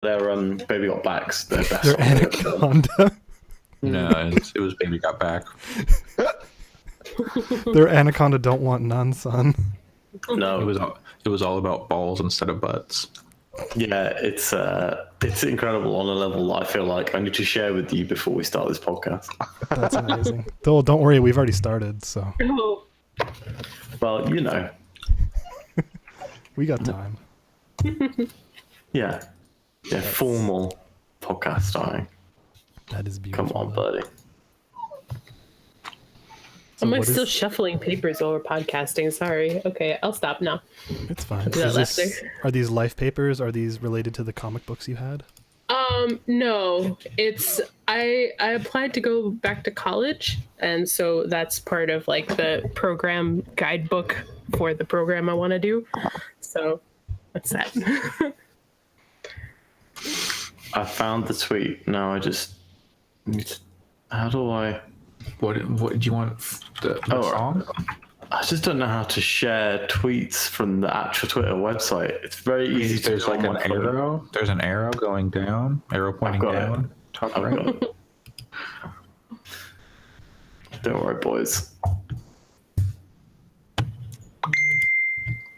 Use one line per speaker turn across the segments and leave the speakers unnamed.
Their Baby Got Back's their best.
Their Anaconda.
No, it was Baby Got Back.
Their Anaconda don't want none, son.
No,
It was all about balls instead of butts.
yeah, it's incredible on a level that I feel like I need to share with you before we start this podcast.
That's amazing. Though, don't worry, we've already started, so
Oh,
Well, you know,
we got time.
yeah, formal podcast starting.
That is beautiful.
Come on, buddy.
So
I'm like
what is-
still shuffling papers while we're podcasting. Sorry. Okay, I'll stop now.
It's fine.
Do that later.
Are these life papers? Are these related to the comic books you had?
No, it's I applied to go back to college, and so that's part of like the program guidebook for the program I want to do. So that's that.
I found the tweet. Now I just need to, how do I?
What do you want? The song?
I just don't know how to share tweets from the actual Twitter website. It's very easy to
There's
do
like
on
an
my phone.
arrow. There's an arrow going down. Arrow pointing
got it.
down. Top
I've
right.
got it. Don't worry, boys.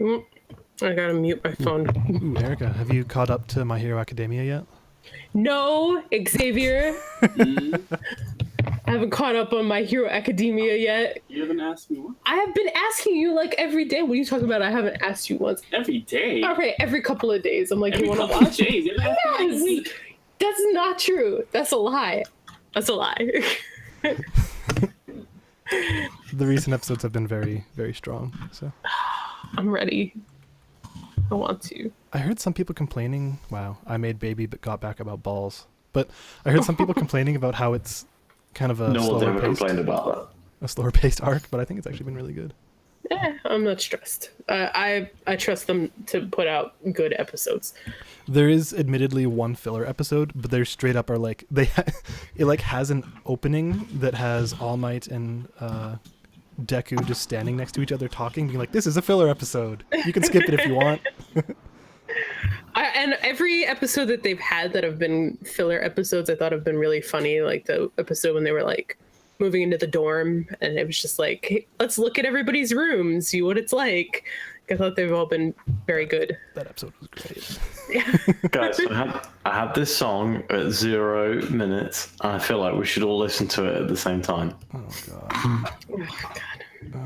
I gotta mute my phone.
Ooh, Erica, have you caught up to My Hero Academia yet?
No, Xavier. I haven't caught up on My Hero Academia yet.
You haven't asked me what?
I have been asking you like every day. What are you talking about? I haven't asked you once.
Every day.
Okay, every couple of days. I'm like,
Every
you want to
couple
watch?
of days. You haven't asked me like a
Yes.
week.
That's not true. That's a lie. That's a lie.
The recent episodes have been very, very strong. So
I'm ready. I want to.
I heard some people complaining. Wow, I made baby but got back about balls. But I heard some people complaining about how it's kind of a
No one's
slower
ever
paced,
complained about
arc. But I think it's actually been really good.
I'm not stressed. I trust them to put out good episodes.
There is admittedly one filler episode, but they're straight up are like it like has an opening that has All Might and Deku just standing next to each other talking, being like, "This is a filler episode. You can skip it if you want."
And every episode that they've had that have been filler episodes, I thought have been really funny. Like the episode when they were like moving into the dorm, and it was just like, hey, let's look at everybody's rooms, see what it's like. I thought they've all been very good.
That episode was great.
it. Guys, I had this song at 0 minutes, and I feel like we should all listen to it at the same time.
Oh god.
Oh my god.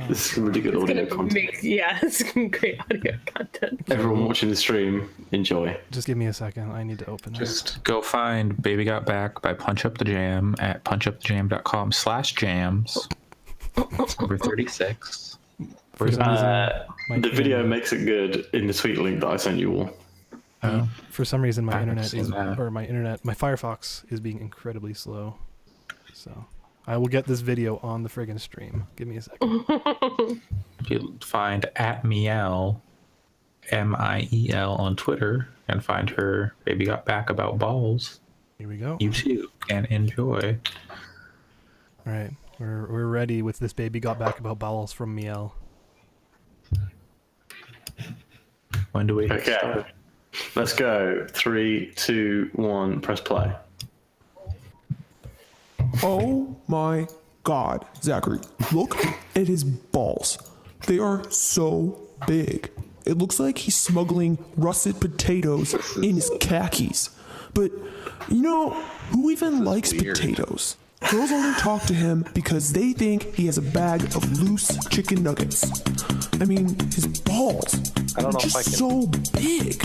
This is really good audio
It's gonna
content.
make, yeah, it's gonna be great audio content.
Everyone watching the stream, enjoy.
Just give me a second. I need to open it.
Just go find Baby Got Back by Punch Up the Jam at punchupthejam.com/jams. It's number 36.
For some reason, my
The video
internet-
makes it good in the tweet link that I sent you all.
For some reason, my
I haven't
internet
seen
is,
that.
or my Firefox is being incredibly slow. So I will get this video on the friggin' stream. Give me a second.
If you find at Miel, Miel on Twitter, and find her Baby Got Back about balls,
Here we go.
you too can enjoy.
All right, we're ready with this baby got back about bowels from Miel.
When do we
Okay,
start?
let's go. 3, 2, 1, press play.
Oh my god, Zachary, look at his balls. They are so big. It looks like he's smuggling russet potatoes in his khakis. But, you know, who even likes potatoes? Girls only talk to him because they think he has a bag of loose chicken nuggets. I mean, his balls are just so big.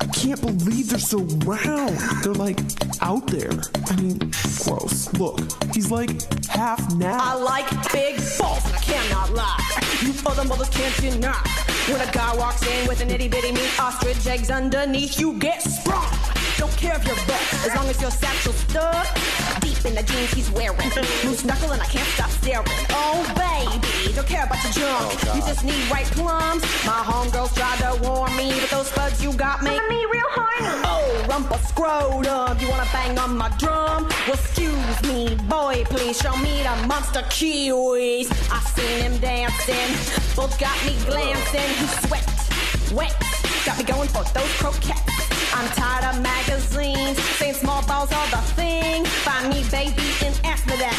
I can't believe they're so round. They're like out there. I mean, gross. Look, he's like half
I
now.
like big balls, and I cannot lie. You other mothers can't deny. When a guy walks in with an itty bitty meat ostrich eggs underneath, you get sprung. Don't care if you're butt, as long as your satchel stuck deep in the jeans he's wearing. Loose knuckle and I can't stop staring. Oh baby, don't care about your junk. You just need white plums. My homegirls tried to warn me, but those spuds you got make me real horny. Oh, rumpa scrotum, you wanna bang on my drum? Well, excuse me, boy, please show me the monster kiwis. I seen him dancing, both got me glancing. He sweat, wet, got me going for those croquettes. I'm tired of magazines saying small balls are the thing. Find me, baby, and ask me that.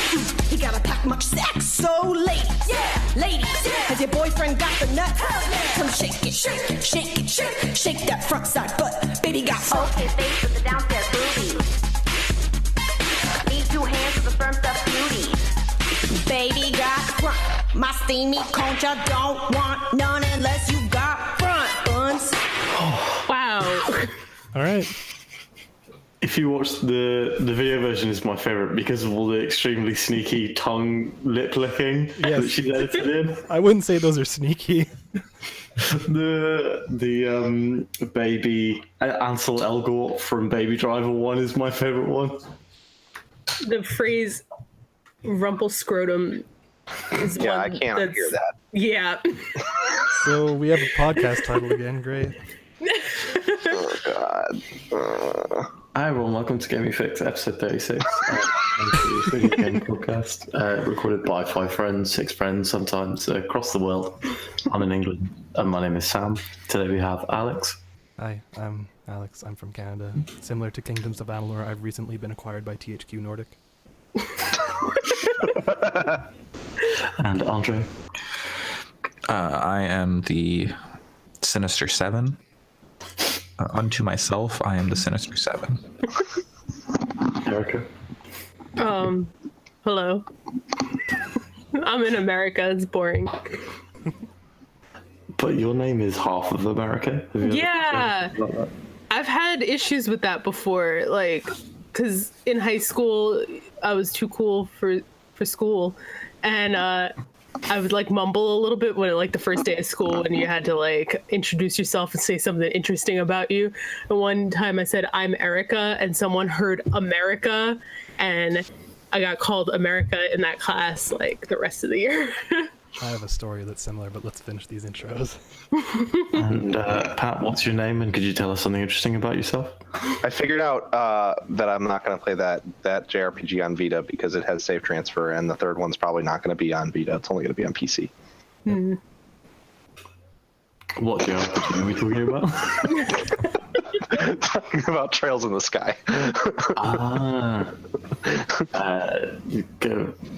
He gotta pack much sex. So, ladies, has your boyfriend got the nut? Come shake it, shake it, shake it, shake it, shake that front side butt. Baby got okay face with the downstairs booty. Need 2 hands with the firm stuff beauty. Baby got front. My steamy concha don't want none unless you got front buns.
Wow.
All right.
If you watch the video version is my favorite because of all the extremely sneaky tongue lip licking
Yes.
that she's edited in.
I wouldn't say those are sneaky.
The baby Ansel Elgort from Baby Driver 1 is my favorite one.
The phrase rumple scrotum is
Yeah, I
one
can't
that's-
hear that.
Yeah.
So we have a podcast title again. Great.
Oh, God.
Hi everyone, welcome to Gaming Fyx, episode 36. It's a video game podcast recorded by 5 friends, 6 friends, sometimes across the world. I'm in England, and my name is Sam. Today we have Alex.
Hi, I'm Alex. I'm from Canada. Similar to Kingdoms of Amalur, I've recently been acquired by THQ Nordic.
And Andre.
I am the Sinister 7. Unto myself, I am the Sinister 7.
Erica.
Hello. I'm in America. It's boring.
But your name is half of America. Have you ever
Yeah.
thought about that?
I've had issues with that before, like, because in high school I was too cool for school, and I would like mumble a little bit when like the first day of school when you had to like introduce yourself and say something interesting about you. And one time I said I'm Erica, and someone heard America, and I got called America in that class like the rest of the year.
I have a story that's similar, but let's finish these intros.
And Pat, what's your name? And could you tell us something interesting about yourself?
I figured out that I'm not going to play that JRPG on Vita because it has save transfer, and the third one's probably not going to be on Vita. It's only going to be on PC.
What JRPG are we talking about?
Talking about Trails in the Sky.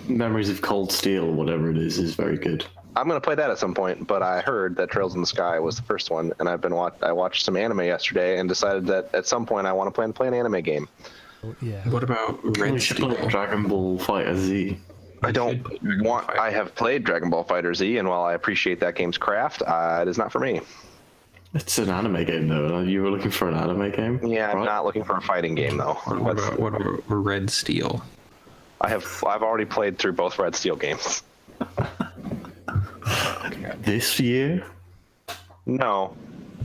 Memories of Cold Steel, whatever it is very good.
I'm going to play that at some point, but I heard that Trails in the Sky was the first one, and I watched some anime yesterday and decided that at some point I want to play an anime game.
Yeah.
What about
We
Red
should play
Steel?
Dragon Ball Fighter Z.
I don't want.
Fighter.
I have played Dragon Ball Fighter Z, and while I appreciate that game's craft, it is not for me.
It's an anime game, though. You were looking for an anime game?
Yeah, I'm
right?
not looking for a fighting game though.
What about Red Steel?
I've already played through both Red Steel games.
This year?
No,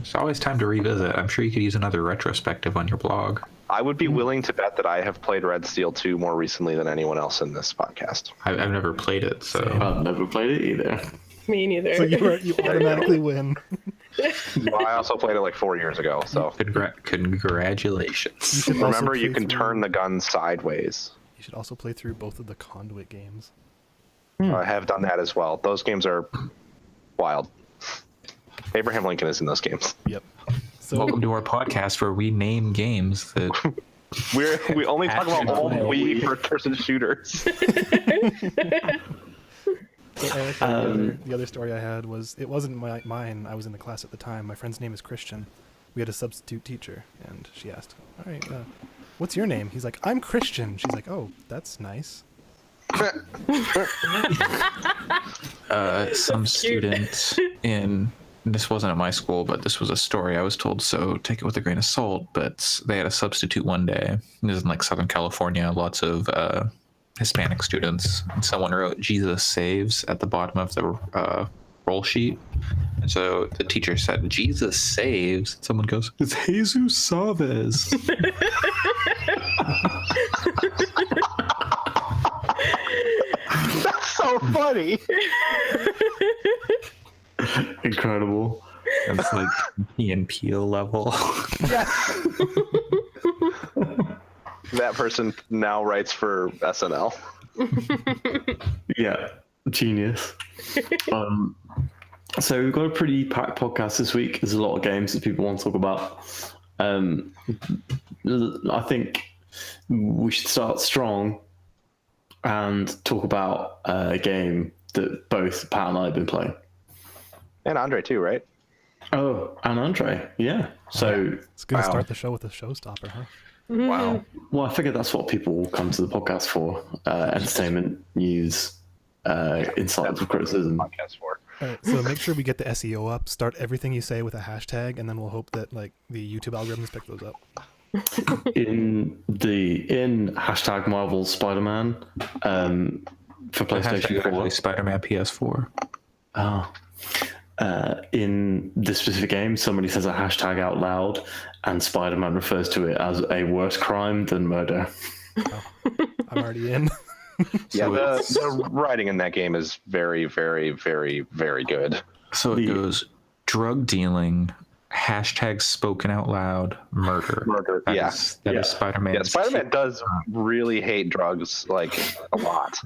It's always time to revisit. I'm sure you could use another retrospective on your blog.
I would be willing to bet that I have played Red Steel 2 more recently than anyone else in this podcast.
I've never played it, so
I've never played it either.
Me neither.
So you automatically win.
Well, I also played it like 4 years ago, so
congratulations.
should also
remember you
play
can
through-
turn the gun sideways.
You should also play through both of the Conduit games.
I have done that as well. Those games are wild. Abraham Lincoln is in those games.
Yep. So
Welcome to our podcast where we name games that
We only talk about old
Actually,
Wii first-person shooters.
So Eric, the other story I had was, it wasn't mine. I was in the class at the time. My friend's name is Christian. We had a substitute teacher, and she asked, "All right, what's your name?" He's like, "I'm Christian." She's like, "Oh, that's nice."
some student in, this wasn't at my school, but this was a story I was told, so take it with a grain of salt, but they had a substitute one day. This is in like Southern California, lots of Hispanic students, and someone wrote Jesus saves at the bottom of the roll sheet. And so the teacher said, "Jesus saves." Someone goes, "It's Jesus Saves."
That's so funny.
Incredible.
It's like Key and Peele level.
That person now writes for SNL.
Yeah, genius. So we've got a pretty packed podcast this week. There's a lot of games that people want to talk about. I think we should start strong and talk about a game that both Pat and I have been playing.
And Andre too, right?
Oh, and Andre, yeah. So
It's going to start the show with a showstopper, huh?
Wow.
well, I figure that's what people will come to the podcast for: entertainment, news, insights, criticism.
Podcast for.
All right, so make sure we get the SEO up. Start everything you say with a hashtag, and then we'll hope that like the YouTube algorithms pick those up.
In hashtag Marvel Spider-Man for PlayStation 4.
Spider-Man PS4.
Oh. In this specific game, somebody says a hashtag out loud, and Spider-Man refers to it as a worse crime than murder.
I'm already in.
Yeah, the writing in that game is very, very, very, very good.
So it goes drug dealing, hashtag spoken out loud, murder.
Murder,
That
yeah.
is Spider-Man.
Yeah, Spider-Man does really hate drugs, like, a lot.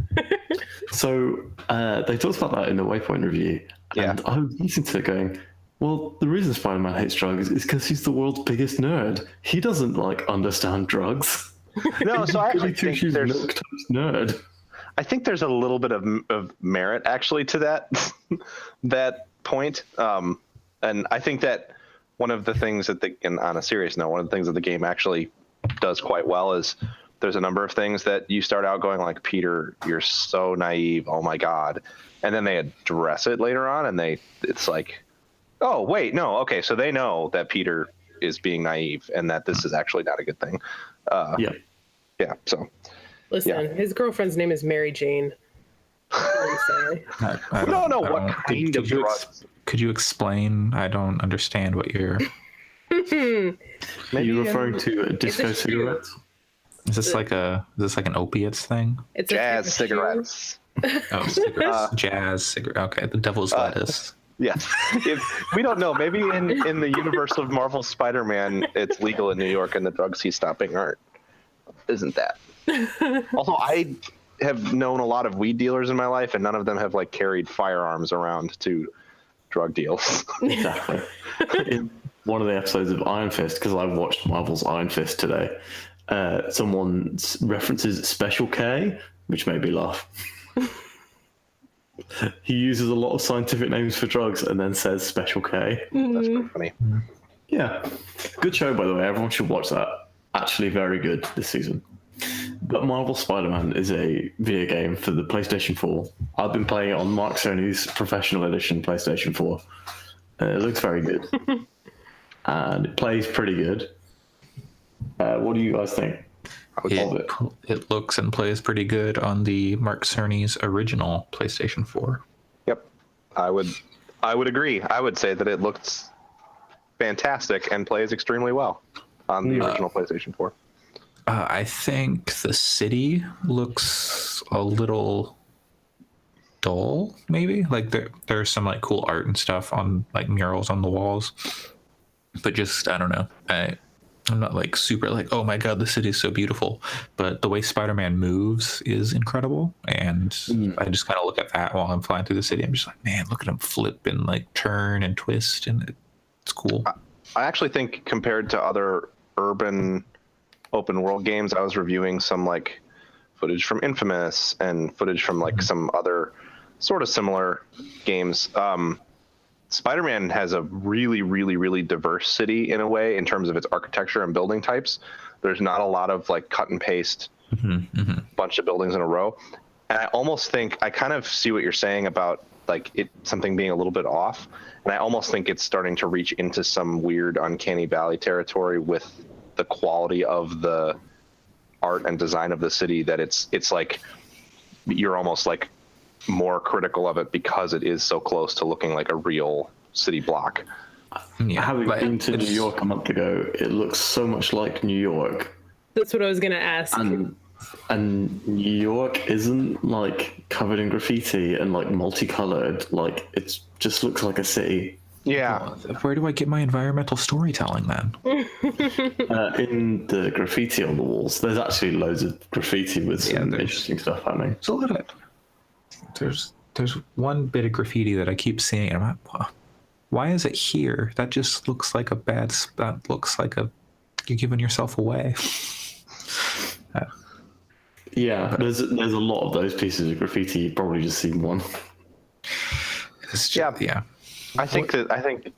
So they talked about that in the Waypoint review, and
Yeah.
I was listening to it going, well, the reason Spider-Man hates drugs is because he's the world's biggest nerd. He doesn't, like, understand drugs.
No, so I actually think
he's
there's...
milquetoast nerd.
I think there's a little bit of merit actually to that that point, and I think that one of the things that and on a serious note, one of the things that the game actually does quite well is there's a number of things that you start out going like, Peter, you're so naive, oh my god, and then they address it later on, and it's like, oh wait, no, okay, so they know that Peter is being naive and that this is actually not a good thing. Yeah. So.
Listen, his girlfriend's name is Mary Jane.
I
We don't know what kind of drugs.
Could you explain? I don't understand what you're.
Are you referring to disco
a shoe.
cigarettes?
Is this like an opiates thing?
It's a
Jazz
type of
cigarettes.
Oh, cigarettes, jazz, cigarette. Okay, the devil's lettuce.
Yes. We don't know. Maybe in the universe of Marvel Spider-Man, it's legal in New York, and the drugs he's stopping aren't. Isn't that? Also, I have known a lot of weed dealers in my life, and none of them have like carried firearms around to drug deals.
Exactly. In one of the episodes of Iron Fist, because I watched Marvel's Iron Fist today, someone references Special K, which made me laugh. He uses a lot of scientific names for drugs and then says Special K.
That's pretty funny.
Yeah. Good show, by the way. Everyone should watch that. Actually, very good this season. But Marvel Spider-Man is a video game for the PlayStation 4. I've been playing it on Mark Sony's Professional Edition PlayStation 4. It looks very good. And it plays pretty good. What do you guys think?
It looks and plays pretty good on the Mark Cerny's original PlayStation 4.
Yep. I would agree. I would say that it looks fantastic and plays extremely well on the original PlayStation 4.
I think the city looks a little dull, maybe. Like there's some like cool art and stuff on like murals on the walls, but just I don't know. I'm not like super like, oh my god, the city is so beautiful. But the way Spider-Man moves is incredible, and I just kind of look at that while I'm flying through the city. I'm just like, man, look at him flip and like turn and twist, and it's cool.
I actually think compared to other urban open world games, I was reviewing some like footage from Infamous and footage from like some other sort of similar games. Spider-Man has a really, really, really diverse city in a way in terms of its architecture and building types. There's not a lot of like cut and paste bunch of buildings in a row. And I almost think I kind of see what you're saying about like something being a little bit off. And I almost think it's starting to reach into some weird uncanny valley territory with the quality of the art and design of the city, that it's like you're almost like more critical of it because it is so close to looking like a real city block.
Yeah,
Having
but
been to New York a month ago, it looks so much like New York.
That's what I was gonna ask.
And New York isn't like covered in graffiti and like multicolored. Like it just looks like a city.
Yeah.
Where do I get my environmental storytelling then?
In the graffiti on the walls, there's actually loads of graffiti with some interesting stuff happening.
There's a lot of there's one bit of graffiti that I keep seeing, and I'm like, why is it here? That just looks like a bad. That looks like a You're giving yourself away.
Yeah, there's a lot of those pieces of graffiti. You've probably just seen one.
Yeah.
I think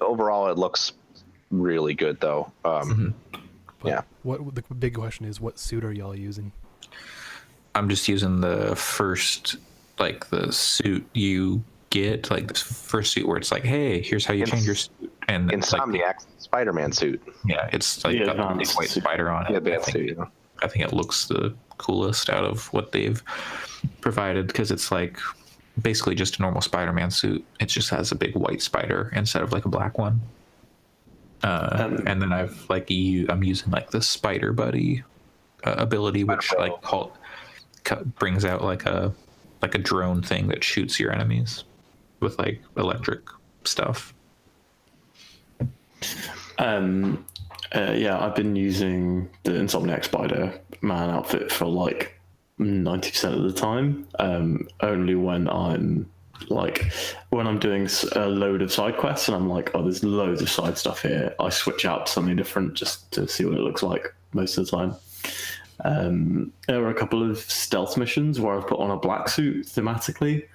overall it looks really good though. Yeah.
What the big question is, what suit are y'all using?
I'm just using the first, like the suit you get, like this first suit where it's like, hey, here's how you change your suit. And it's like
Insomniac's Spider-Man suit.
Yeah, it's like got a big white spider on it. I think it looks the coolest out of what they've provided because it's like basically just a normal Spider-Man suit. It just has a big white spider instead of like a black one. And then I'm using like the Spider Buddy ability, which like brings out like a drone thing that shoots your enemies with like electric stuff.
Yeah, I've been using the Insomniac Spider-Man outfit for like 90% of the time. Only when I'm doing a load of side quests and I'm like, oh, there's loads of side stuff here, I switch out to something different just to see what it looks like most of the time. There were a couple of stealth missions where I've put on a black suit thematically.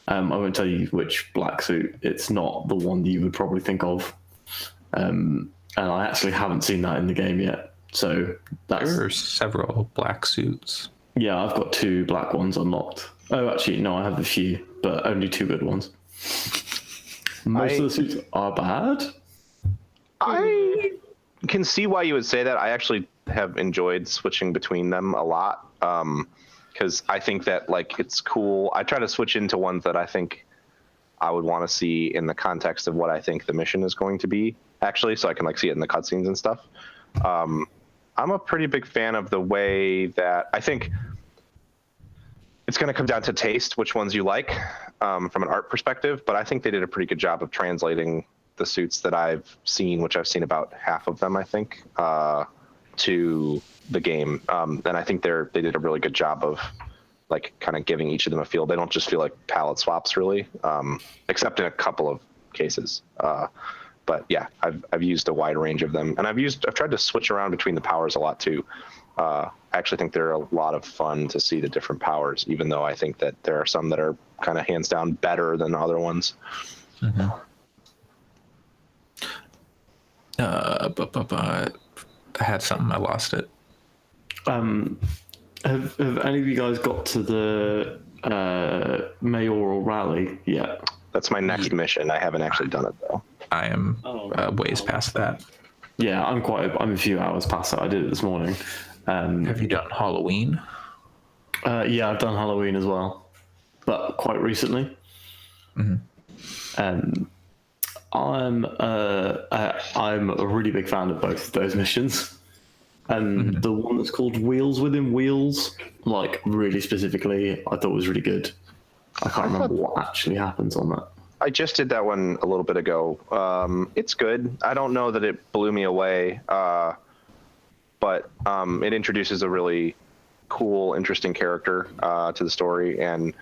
I won't tell you which black suit. It's not the one you would probably think of. And I actually haven't seen that in the game yet. So
there are several black suits.
Yeah, I've got 2 black ones unlocked. Oh, actually, no, I have a few, but only 2 good ones. Most of the suits are bad.
I can see why you would say that. I actually have enjoyed switching between them a lot because I think that like it's cool. I try to switch into ones that I think I would want to see in the context of what I think the mission is going to be, actually, so I can like see it in the cutscenes and stuff. I'm a pretty big fan of the way that I think it's going to come down to taste, which ones you like from an art perspective, but I think they did a pretty good job of translating the suits that I've seen, which I've seen about half of them, I think, to the game. And I think they did a really good job of like kind of giving each of them a feel. They don't just feel like palette swaps really, except in a couple of cases. But yeah, I've used a wide range of them, and I've tried to switch around between the powers a lot too. I actually think they're a lot of fun to see the different powers, even though I think that there are some that are kind of hands down better than other ones.
Mm-hmm. But I had something, I lost it.
Have any of you guys got to the mayoral rally yet?
That's my next mission. I haven't actually done it though.
I am ways past that.
Yeah, I'm a few hours past that. I did it this morning.
Have you done Halloween?
Yeah, I've done Halloween as well, but quite recently. Mm-hmm. I'm a really big fan of both of those missions. And the one that's called Wheels Within Wheels, like really specifically, I thought was really good. I can't remember what actually happens on that.
I just did that one a little bit ago. It's good. I don't know that it blew me away, but it introduces a really cool, interesting character to the story, and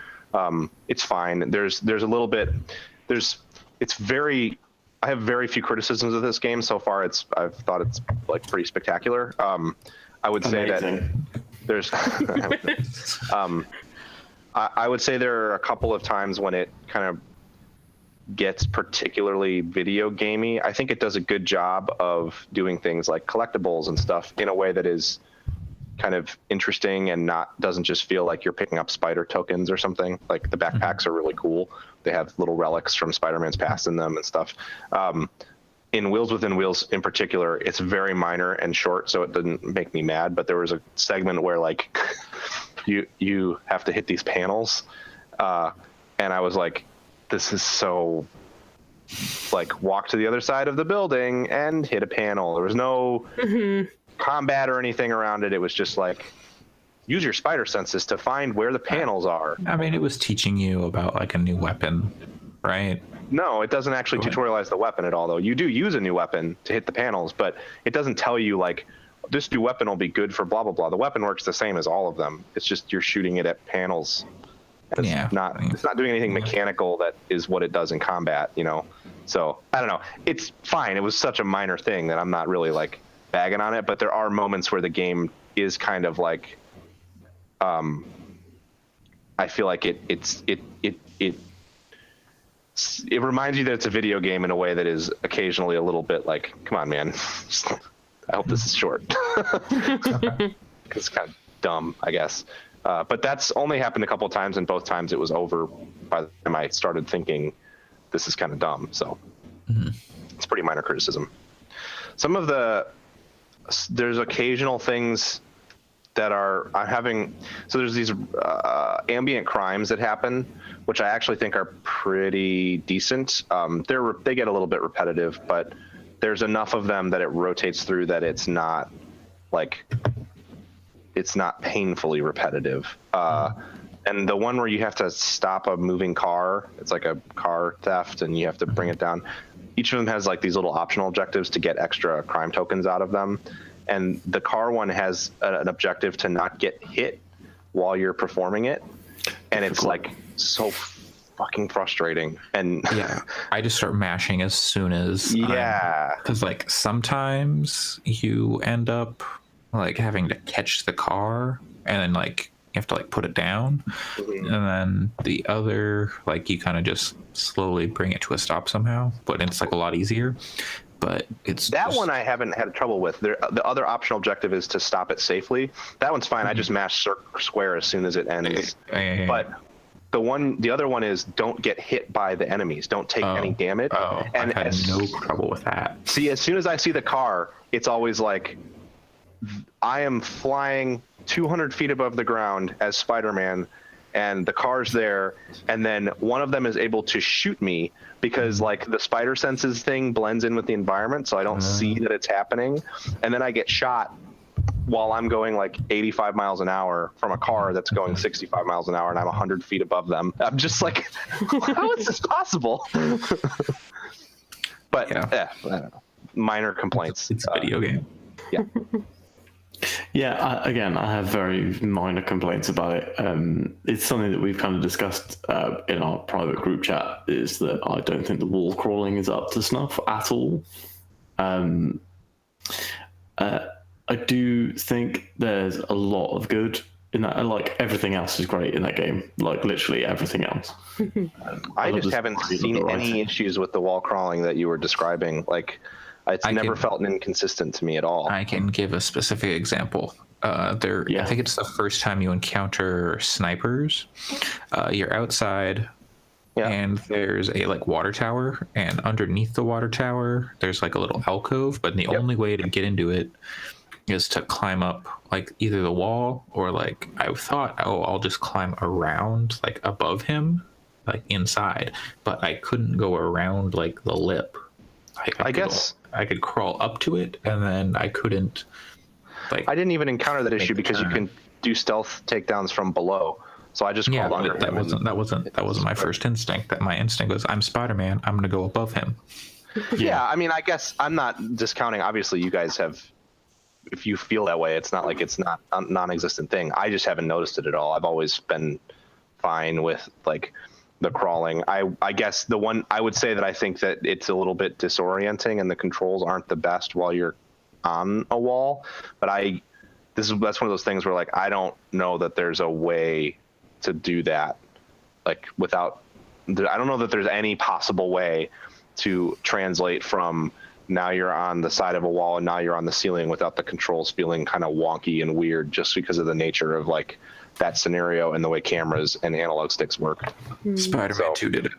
it's fine. There's a little bit. I have very few criticisms of this game so far. I've thought it's like pretty spectacular. I would say that there's. I would say there are a couple of times when it kind of gets particularly video gamey. I think it does a good job of doing things like collectibles and stuff in a way that is kind of interesting and doesn't just feel like you're picking up spider tokens or something. Like the backpacks are really cool. They have little relics from Spider-Man's past in them and stuff. In Wheels Within Wheels in particular, it's very minor and short, so it didn't make me mad, but there was a segment where like you have to hit these panels, and I was like, this is so like walk to the other side of the building and hit a panel. There was no combat or anything around it. It was just like use your spider senses to find where the panels are.
I mean, it was teaching you about like a new weapon, right?
No, it doesn't actually tutorialize the weapon at all, though. You do use a new weapon to hit the panels, but it doesn't tell you like this new weapon will be good for blah blah blah. The weapon works the same as all of them. It's just you're shooting it at panels. And it's not doing anything mechanical that is what it does in combat, you know. So I don't know. It's fine. It was such a minor thing that I'm not really like bagging on it, but there are moments where the game is kind of like, I feel like it reminds you that it's a video game in a way that is occasionally a little bit like, come on, man. I hope this is short. Because it's kind of dumb, I guess. But that's only happened a couple of times, and both times it was over by the time I started thinking this is kind of dumb. So it's pretty minor criticism. Some of there's occasional things that I'm having. So there's these ambient crimes that happen, which I actually think are pretty decent. They get a little bit repetitive, but there's enough of them that it rotates through that it's not painfully repetitive. And the one where you have to stop a moving car, it's like a car theft and you have to bring it down. Each of them has like these little optional objectives to get extra crime tokens out of them. And the car one has an objective to not get hit while you're performing it. And it's like so fucking frustrating. And
yeah, I just start mashing as soon as because like sometimes you end up like having to catch the car and then like you have to like put it down, and then the other like you kind of just slowly bring it to a stop somehow, but it's like a lot easier. But it's
that one I haven't had trouble with. The other optional objective is to stop it safely. That one's fine. I just mash square as soon as it ends. But the other one is don't get hit by the enemies. Don't take any damage.
And I've had no trouble with that.
See, as soon as I see the car, it's always like I am flying 200 feet above the ground as Spider-Man, and the car's there, and then one of them is able to shoot me because like the spider senses thing blends in with the environment, so I don't see that it's happening, and then I get shot while I'm going like 85 miles an hour from a car that's going 65 miles an hour, and I'm 100 feet above them. I'm just like, how is this possible? But I don't know. Minor complaints.
It's a video game.
Yeah.
Yeah, I have very minor complaints about it. It's something that we've kind of discussed in our private group chat, is that I don't think the wall crawling is up to snuff at all. I do think there's a lot of good in that. Like, everything else is great in that game. Like, literally everything else.
I just haven't seen any issues with the wall crawling that you were describing. Like, it's never felt inconsistent to me at all.
I can give a specific example. I think it's the first time you encounter snipers. You're outside, and there's a like water tower, and underneath the water tower, there's like a little alcove. But the only way to get into it is to climb up like either the wall or like I thought, I'll just climb around like above him, like inside. But I couldn't go around like the lip. I guess I could crawl up to it, and then I couldn't. Like, I
didn't even encounter that issue because you can do stealth takedowns from below. So I just crawled under him.
That wasn't my first instinct. That my instinct was, I'm Spider-Man. I'm gonna go above him.
Yeah, I mean, I guess I'm not discounting. Obviously, you guys have. If you feel that way, it's not like it's not a non-existent thing. I just haven't noticed it at all. I've always been fine with like the crawling. I guess the one I would say that I think that it's a little bit disorienting and the controls aren't the best while you're on a wall. But that's one of those things where like I don't know that there's a way to do that like without. I don't know that there's any possible way to translate from now you're on the side of a wall and now you're on the ceiling without the controls feeling kind of wonky and weird just because of the nature of like that scenario and the way cameras and analog sticks work.
Spider-Man 2 did it.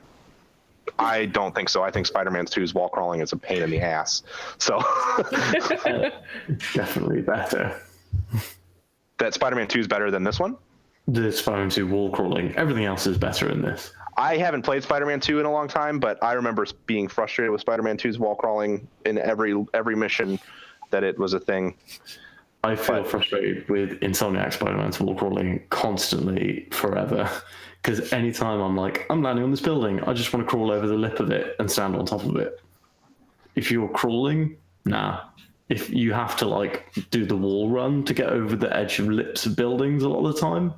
I don't think so. I think Spider-Man 2's wall crawling is a pain in the ass. So
definitely better.
That Spider-Man 2 is better than this one?
The Spider-Man 2 wall crawling. Everything else is better in this.
I haven't played Spider-Man 2 in a long time, but I remember being frustrated with Spider-Man 2's wall crawling in every mission that it was a thing.
I feel frustrated with Insomniac Spider-Man's wall crawling constantly, forever. Because anytime I'm like, I'm landing on this building, I just want to crawl over the lip of it and stand on top of it. If you're crawling, nah. If you have to like do the wall run to get over the edge of lips of buildings a lot of the time,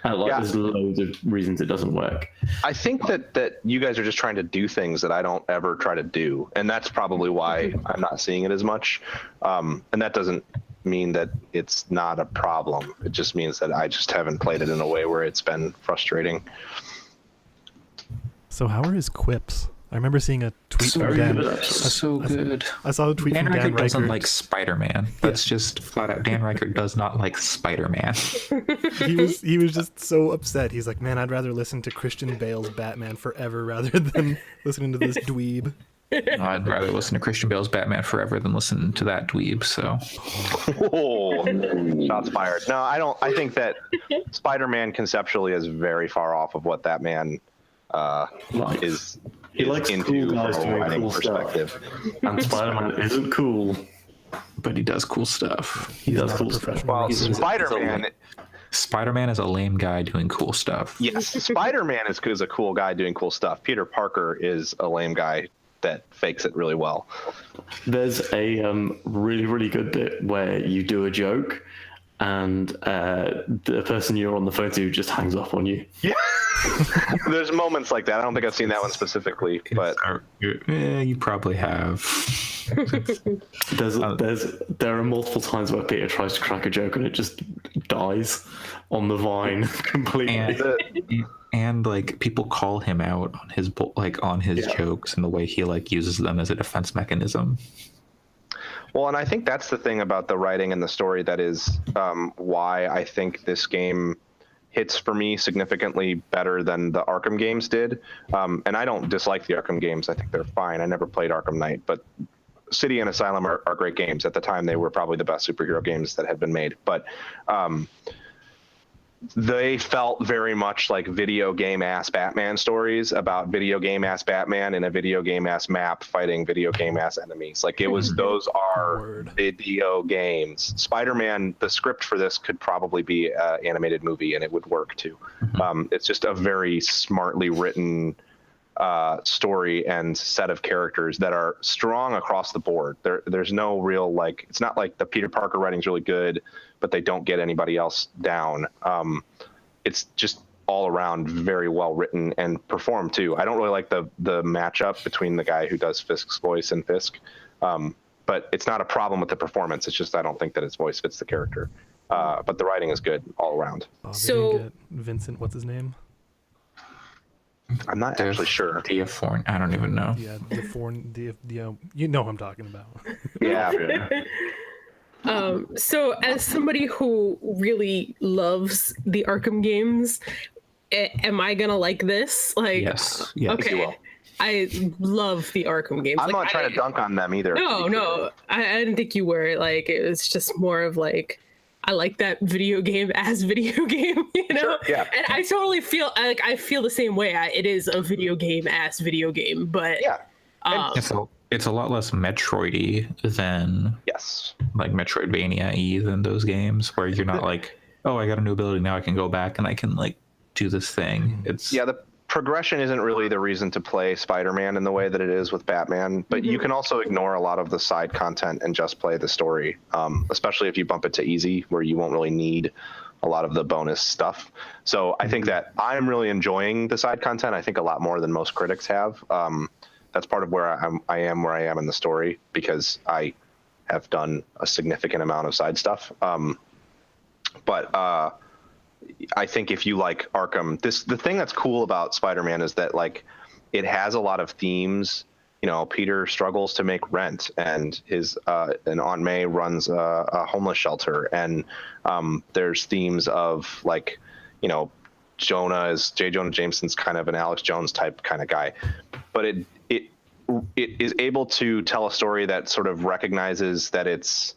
Like,
Yeah.
there's loads of reasons it doesn't work.
I think that you guys are just trying to do things that I don't ever try to do, and that's probably why I'm not seeing it as much. And that doesn't mean that it's not a problem. It just means that I just haven't played it in a way where it's been frustrating.
So how are his quips? I remember seeing a tweet from
Very
Dan.
good, actually.
So good.
I saw a tweet
Dan
from Dan
Reichert doesn't
Reichert.
like Spider-Man. That's just flat out. Dan Reichert does not like Spider-Man.
He was just so upset. He's like, man, I'd rather listen to Christian Bale's Batman forever rather than listening to this dweeb.
I'd rather listen to Christian Bale's Batman forever than listen to that dweeb. So
Whoa, shots fired. No, I don't. I think that Spider-Man conceptually is very far off of what that man is.
He likes
into
cool guys
from a
doing
writing
cool
perspective.
stuff. And Spider-Man isn't cool.
but he does cool stuff.
He does
not a
cool stuff.
professional.
Well,
He's-
Spider-Man.
Spider-Man is a lame guy doing cool stuff.
Yes, Spider-Man is a cool guy doing cool stuff. Peter Parker is a lame guy that fakes it really well.
There's a really, really good bit where you do a joke and the person you're on the phone to just hangs up on you.
Yeah. There's moments like that. I don't think I've seen that one specifically, but
You probably have.
There are multiple times where Peter tries to crack a joke and it just dies on the vine completely.
And like people call him out on his jokes and the way he like uses them as a defense mechanism.
well, and I think that's the thing about the writing and the story that is why I think this game hits for me significantly better than the Arkham games did. And I don't dislike the Arkham games. I think they're fine. I never played Arkham Knight, but City and Asylum are great games. At the time, they were probably the best superhero games that had been made. But they felt very much like video game ass Batman stories about video game ass Batman in a video game ass map fighting video game ass enemies. Like it was, those are
Word.
video games. Spider-Man, the script for this could probably be an animated movie and it would work too. It's just a very smartly written story and set of characters that are strong across the board. There's no real, like, it's not like the Peter Parker writing's really good, but they don't get anybody else down. It's just all around very well written and performed too. I don't really like the matchup between the guy who does Fisk's voice and Fisk, but it's not a problem with the performance. It's just I don't think that his voice fits the character. But the writing is good all around.
Oh, they
So-
didn't get Vincent, what's his name?
I'm not actually sure.
Diaforn, I don't even know.
Yeah, you know who I'm talking about.
Yeah.
So, as somebody who really loves the Arkham games, am I gonna like this? Like,
Yes.
okay,
will.
I love the Arkham games.
I'm not trying to dunk on them either.
No, I didn't think you were. Like, it was just more of like, I like that video game as video game, you know?
Sure, yeah.
And I totally feel like I feel the same way. It is a video game as video game, but
Yeah.
It's a lot less Metroid-y than
Yes.
like Metroidvania-y than those games where you're not like, oh, I got a new ability now, I can go back and I can like do this thing. It's
Yeah, the progression isn't really the reason to play Spider-Man in the way that it is with Batman, but you can also ignore a lot of the side content and just play the story, especially if you bump it to easy, where you won't really need a lot of the bonus stuff. So I think that I'm really enjoying the side content. I think a lot more than most critics have. That's part of where I am where I am in the story, because I have done a significant amount of side stuff. But I think if you like Arkham, the thing that's cool about Spider-Man is that like it has a lot of themes. You know, Peter struggles to make rent, and his and Aunt May runs a homeless shelter, and there's themes of like, you know, J. Jonah Jameson's kind of an Alex Jones type kind of guy, but it is able to tell a story that sort of recognizes that it's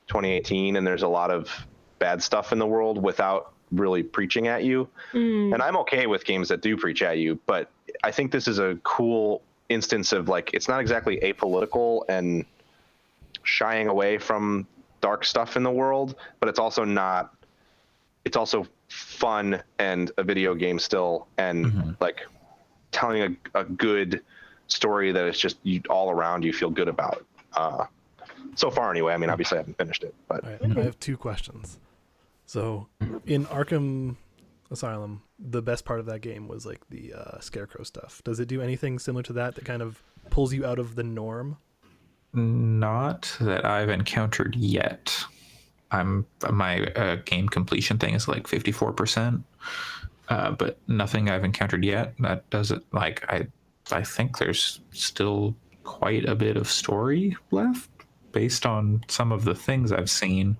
2018 and there's a lot of bad stuff in the world without really preaching at you. And I'm okay with games that do preach at you, but I think this is a cool instance of like, it's not exactly apolitical and shying away from dark stuff in the world, but it's also not, it's also fun and a video game still, and like telling a good story that is just all around you feel good about. So far anyway. I mean, obviously I haven't finished it, but
All right, I have two questions. So, in Arkham Asylum, the best part of that game was like the scarecrow stuff. Does it do anything similar to that kind of pulls you out of the norm?
Not that I've encountered yet. My game completion thing is like 54%, but nothing I've encountered yet that does it. Like I think there's still quite a bit of story left based on some of the things I've seen,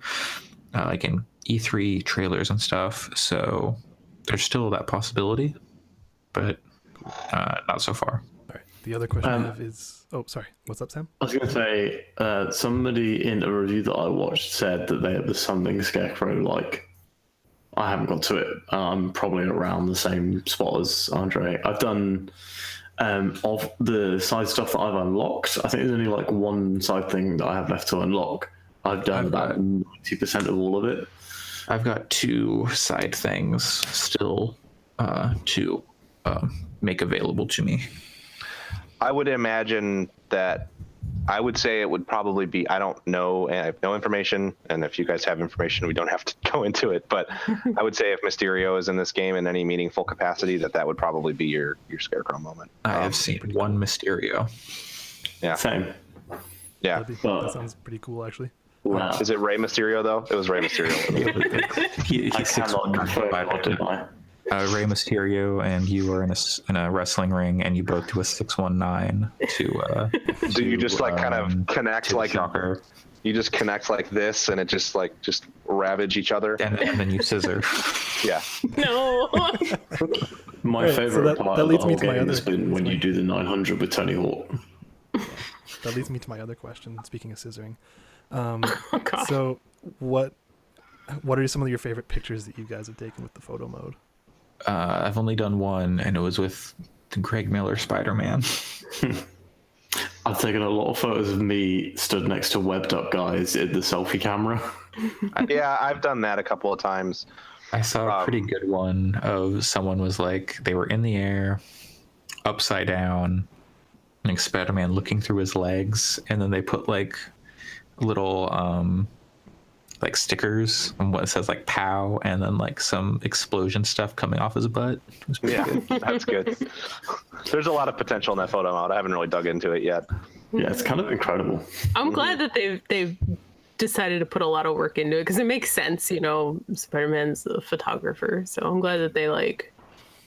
like in E3 trailers and stuff. So there's still that possibility, but not so far.
All right. The other question I have is, oh, sorry. What's up, Sam?
I was going to say, somebody in a review that I watched said that there was something Scarecrow-like. I haven't got to it. I'm probably around the same spot as Andre. I've done, of the side stuff that I've unlocked, I think there's only like one side thing that I have left to unlock. I've done about 90% of all of it.
I've got 2 side things still to make available to me.
I would imagine that I would say it would probably be, I don't know, and I have no information, and if you guys have information, we don't have to go into it, but I would say if Mysterio is in this game in any meaningful capacity, that would probably be your Scarecrow moment.
I have seen one Mysterio.
Yeah.
Same.
Yeah.
That sounds pretty cool, actually.
Wow.
Is it Rey Mysterio, though? It was Rey Mysterio.
He's
I cannot confirm what did I.
Rey Mysterio and you are in a wrestling ring, and you both do a 619 to.
So you just like kind of connect like
shocker,
you just connect like this, and it just ravage each other.
and then you scissor.
Yeah.
No.
My
Right, so
favorite part
that
of the
leads me
whole
to my
game
other-
has been when you do the 900 with Tony Hawk.
That leads me to my other question. Speaking of scissoring,
God.
so what are some of your favorite pictures that you guys have taken with the photo mode?
I've only done one, and it was with the Greg Miller Spider-Man.
I've taken a lot of photos of me stood next to webbed up guys in the selfie camera.
Yeah, I've done that a couple of times.
I saw a pretty good one of someone was like, they were in the air, upside down, like Spider-Man looking through his legs, and then they put like little like stickers and what it says like "pow" and then like some explosion stuff coming off his butt. It was pretty
Yeah,
good.
that's good. There's a lot of potential in that photo mode. I haven't really dug into it yet.
Yeah, it's kind of incredible.
I'm glad that they've decided to put a lot of work into it because it makes sense. You know, Spider-Man's a photographer, so I'm glad that they like.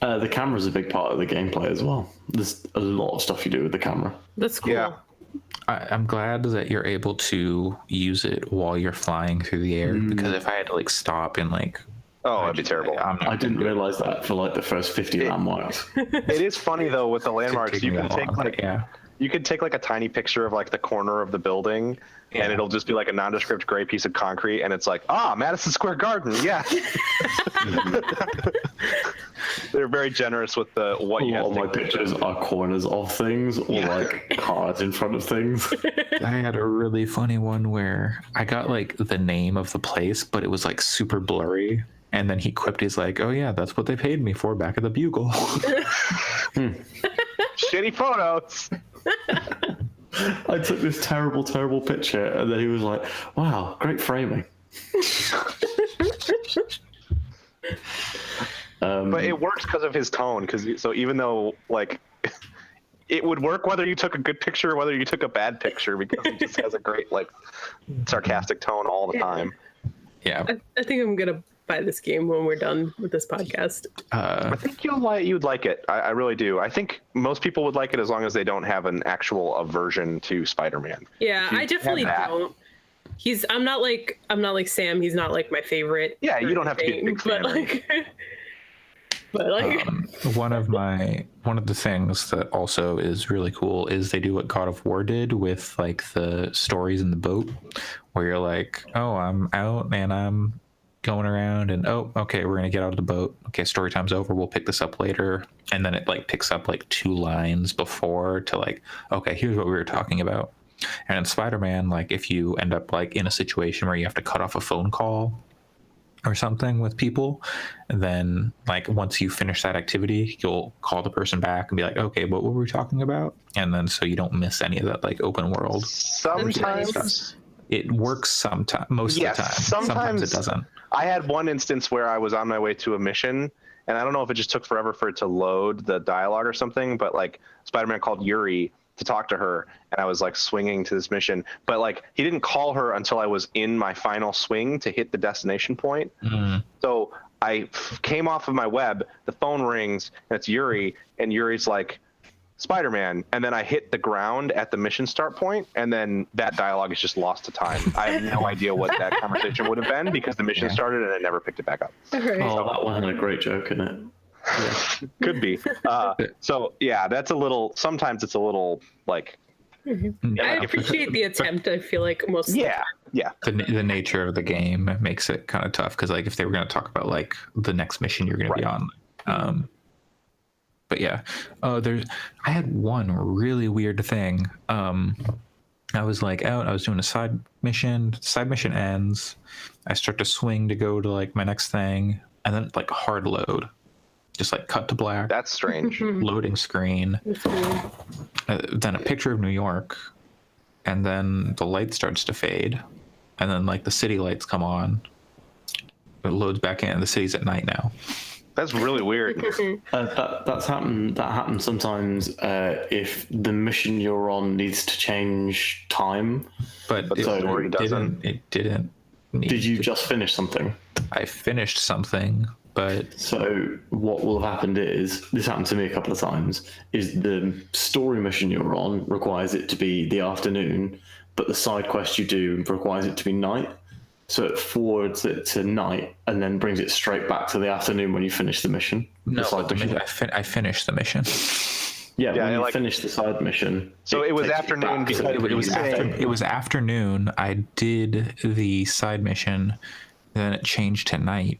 The camera's a big part of the gameplay as well. There's a lot of stuff you do with the camera.
That's cool.
Yeah.
I'm glad that you're able to use it while you're flying through the air, because if I had to like stop and like,
Oh, that'd be terrible.
I'm not
I didn't realize that for like the first 50 landmarks.
It is funny though with the landmarks. You can take like you could take like a tiny picture of like the corner of the building, and it'll just be like a nondescript gray piece of concrete, and it's like, Madison Square Garden, yeah. They're very generous with the what
A
you
lot
have
of
to
my
take pictures.
pictures are corners of things or like cards in front of things.
I had a really funny one where I got like the name of the place, but it was like super blurry. And then he quipped, he's like, "Oh yeah, that's what they paid me for back at the Bugle."
Shitty photos.
I took this terrible, terrible picture, and then he was like, "Wow, great framing."
But it works because of his tone. So even though like it would work whether you took a good picture or whether you took a bad picture, because he just has a great like sarcastic tone all the time.
Yeah.
I think I'm gonna buy this game when we're done with this podcast.
I think you'd like it. I really do. I think most people would like it as long as they don't have an actual aversion to Spider-Man.
Yeah,
you
I definitely
have that-
don't. I'm not like Sam. He's not like my favorite.
Yeah, you don't have to be a
thing,
big fan.
But like,
One of the things that also is really cool is they do what God of War did with like the stories in the boat, where you're like, "Oh, I'm out and I'm going around, and oh, okay, we're gonna get out of the boat. Okay, story time's over. We'll pick this up later." And then it like picks up like 2 lines before to like, "Okay, here's what we were talking about." And in Spider-Man, like if you end up like in a situation where you have to cut off a phone call or something with people, and then like once you finish that activity, you'll call the person back and be like, "Okay, what were we talking about?" And then so you don't miss any of that like open world.
Sometimes
it works sometimes, most
Yes,
of the time.
sometimes
it doesn't.
I had one instance where I was on my way to a mission, and I don't know if it just took forever for it to load the dialogue or something, but like Spider-Man called Yuri to talk to her, and I was like swinging to this mission, but like he didn't call her until I was in my final swing to hit the destination point. So I came off of my web, the phone rings, and it's Yuri, and Yuri's like, Spider-Man, and then I hit the ground at the mission start point, and then that dialogue is just lost to time. I have no idea what that conversation would have been because the mission started and I never picked it back up.
Right.
Oh, that one had a great joke in it.
Could be. So yeah, that's a little. Sometimes it's a little like.
I appreciate the attempt. I feel like most of the time.
Yeah.
The nature of the game makes it kind of tough because like if they were going to talk about like the next mission you're going to be on. But yeah, I had one really weird thing. I was like out, I was doing a side mission. Side mission ends. I start to swing to go to like my next thing, and then like hard load, just like cut to black.
That's strange.
Loading screen. Then a picture of New York, and then the light starts to fade, and then like the city lights come on. It loads back in. The city's at night now.
That's really weird.
That happens sometimes if the mission you're on needs to change time.
But
the story doesn't.
It didn't.
Did you just finish something?
I finished something, but
So what will have happened is, this happened to me a couple of times, is the story mission you're on requires it to be the afternoon, but the side quest you do requires it to be night. So it forwards it to night and then brings it straight back to the afternoon when you finish the mission.
no, I finished the mission.
Yeah, when you
like-
finish the side mission.
So it was
takes you
afternoon
back to
because
the
It was
beginning.
it was afternoon. I did the side mission, then it changed to night.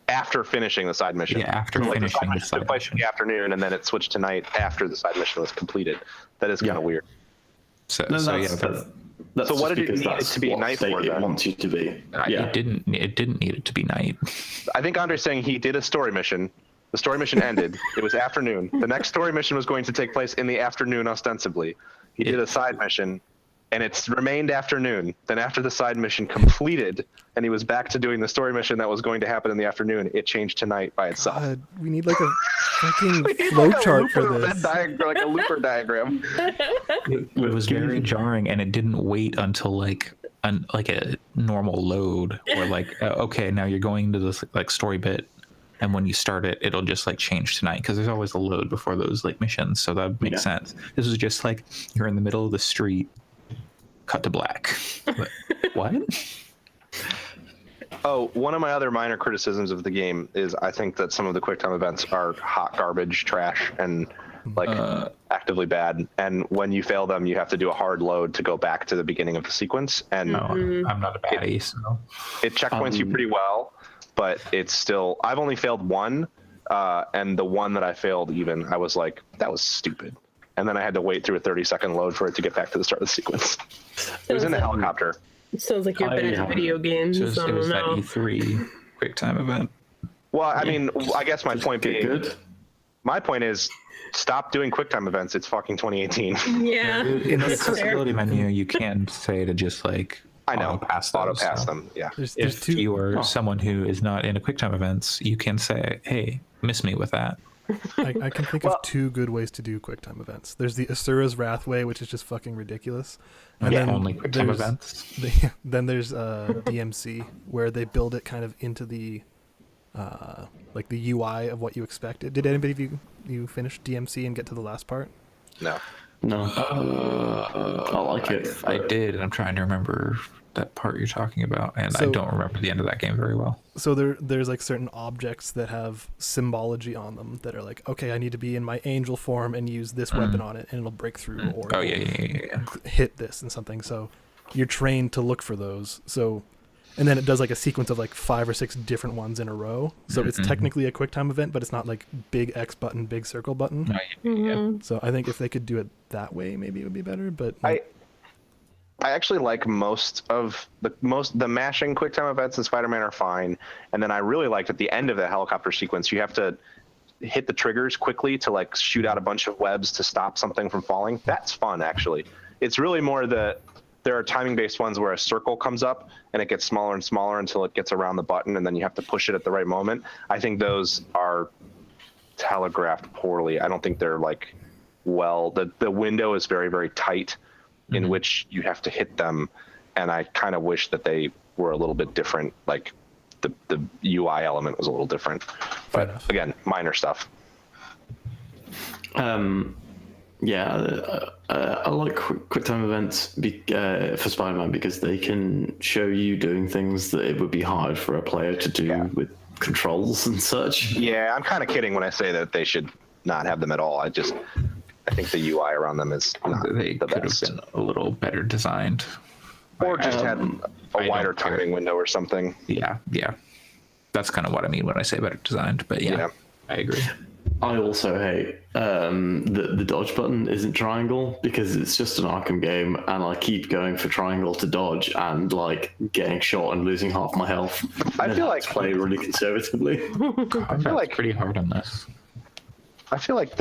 after finishing the side mission.
Yeah, after
Like the
finishing
side
the
mission
side
took place in the afternoon, and then it switched to night after the side mission was completed. That is kind of weird.
So,
No,
so
that's,
yeah,
that's
So what
just
did it
because
need it
that's
to be
what
night
state
for,
it
then?
wants you to be. Yeah.
it didn't need it to be night.
I think Andre's saying he did a story mission. The story mission ended. It was afternoon. The next story mission was going to take place in the afternoon, ostensibly. He did a side mission, and it's remained afternoon. Then after the side mission completed, and he was back to doing the story mission that was going to happen in the afternoon, it changed to night by itself.
God, we need like a fucking
We need
flow
like a
chart for
looper
this.
like a looper diagram.
It was very jarring, and it didn't wait until like a normal load, or like okay, now you're going to this like story bit, and when you start it, it'll just like change to night because there's always a load before those like missions, so that makes sense. This was just like you're in the middle of the street, cut to black. Like, what?
Oh, one of my other minor criticisms of the game is I think that some of the QuickTime events are hot garbage, trash, and like actively bad. And when you fail them, you have to do a hard load to go back to the beginning of the sequence. And
No, I'm not a baddie, so
it checkpoints you pretty well, but it's still. I've only failed one, and the one that I failed, even I was like, that was stupid. And then I had to wait through a 30-second load for it to get back to the start of the sequence. It was in a helicopter.
Sounds like you're bad at video games.
it was
I don't
that
know.
E3 QuickTime event.
Well, I mean, I guess my point
Get
being,
good.
my point is, stop doing QuickTime events. It's fucking 2018.
Yeah.
In the
That's fair.
accessibility menu, you can say to just like
I know.
auto pass
them. Yeah.
There's
If
two.
you are someone who is not into QuickTime events, you can say, "Hey, miss me with that."
I can think of two good ways to do QuickTime events. There's the Asura's Wrath way, which is just fucking ridiculous. And then
only QuickTime
there's
events.
then there's DMC, where they build it kind of into the like the UI of what you expected. Did anybody of you finish DMC and get to the last part?
No.
No. I like it.
I did, and I'm trying to remember that part you're talking about, and I
So-
don't remember the end of that game very well.
So there's like certain objects that have symbology on them that are like, okay, I need to be in my angel form and use this weapon on it, and it'll break through or
Oh yeah.
hit this and something. So you're trained to look for those. So, and then it does like a sequence of like 5 or 6 different ones in a row. So it's technically a QuickTime event, but it's not like big X button, big circle button. So I think if they could do it that way, maybe it would be better. But
I actually like most the mashing QuickTime events in Spider-Man are fine, and then I really liked at the end of the helicopter sequence, you have to hit the triggers quickly to like shoot out a bunch of webs to stop something from falling. That's fun, actually. It's really more the there are timing based ones where a circle comes up and it gets smaller and smaller until it gets around the button, and then you have to push it at the right moment. I think those are telegraphed poorly. I don't think they're like the window is very, very tight in which you have to hit them, and I kind of wish that they were a little bit different. Like the UI element was a little different, but
enough.
again, minor stuff.
I like quick time events for Spider-Man because they can show you doing things that it would be hard for a player to do with controls and such.
Yeah, I'm kind of kidding when I say that they should not have them at all. I think the UI around them is not
They
the
could
best.
have been a little better designed.
Or just had
I
a wider
don't care.
timing window or something.
Yeah. That's kind of what I mean when I say better designed. But yeah. I agree.
I also hate the dodge button isn't triangle because it's just an Arkham game, and I keep going for triangle to dodge and like getting shot and losing half my health.
I feel like
play really conservatively.
I feel
like-
pretty hard on this.
I feel like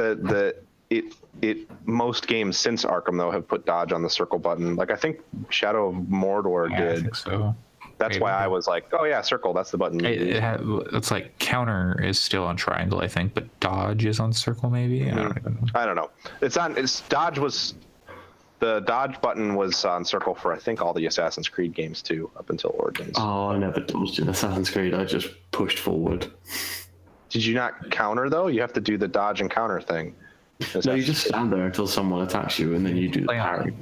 most games since Arkham though have put dodge on the circle button. Like I think Shadow of Mordor
Yeah, I
did.
think so.
That's why I was like, oh yeah, circle. That's the button.
It's like counter is still on triangle, I think, but dodge is on circle, maybe. I don't even know.
I don't know. The dodge button was on circle for I think all the Assassin's Creed games too, up until Origins.
Oh, I never dodged in Assassin's Creed. I just pushed forward.
Did you not counter though? You have to do the dodge and counter thing.
No, you just stand there until someone attacks you, and then you do the
Play on
parry.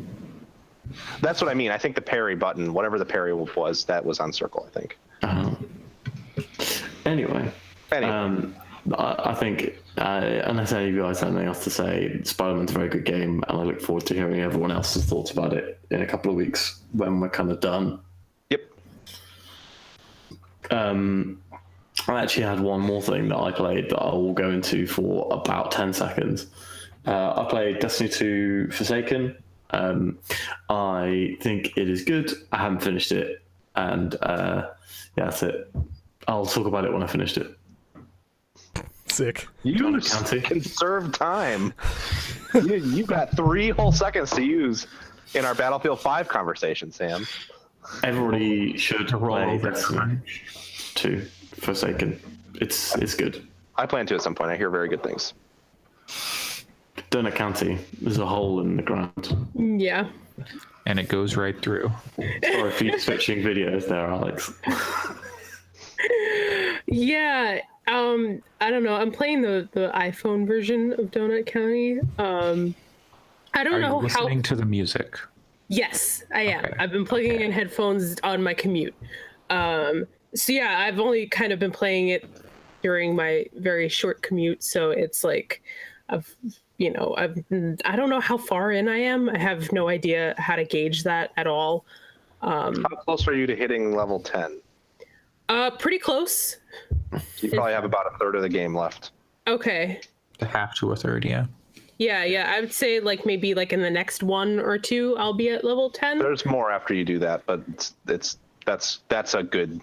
That's what I mean. I think the parry button, whatever the parry was, that was on circle. I think.
Anyway,
Anyway.
I think unless any of you guys have anything else to say, Spider-Man's a very good game, and I look forward to hearing everyone else's thoughts about it in a couple of weeks when we're kind of done.
Yep.
I actually had one more thing that I played that I will go into for about 10 seconds. I played Destiny 2 Forsaken. I think it is good. I haven't finished it, and that's it. I'll talk about it when I finished it.
Sick.
You
County.
conserve time. You've got 3 whole seconds to use in our Battlefield 5 conversation, Sam.
Everybody should
roll
play
over
Destiny 2 Forsaken. It's good.
I plan to at some point. I hear very good things.
Donut County. There's a hole in the ground.
Yeah.
And it goes right through.
Sorry for you switching videos there, Alex.
Yeah. I don't know. I'm playing the iPhone version of Donut County. I don't
Are
know
you
how.
listening to the music?
Yes, I am.
Okay.
I've been plugging in headphones on my commute. So yeah, I've only kind of been playing it during my very short commute. So it's like, I don't know how far in I am. I have no idea how to gauge that at all.
How close are you to hitting level 10?
Pretty close.
You probably have about a third of the game left.
Okay.
A half to a third, yeah.
Yeah. I would say like maybe like in the next 1 or 2, I'll be at level 10.
There's more after you do that, but that's a good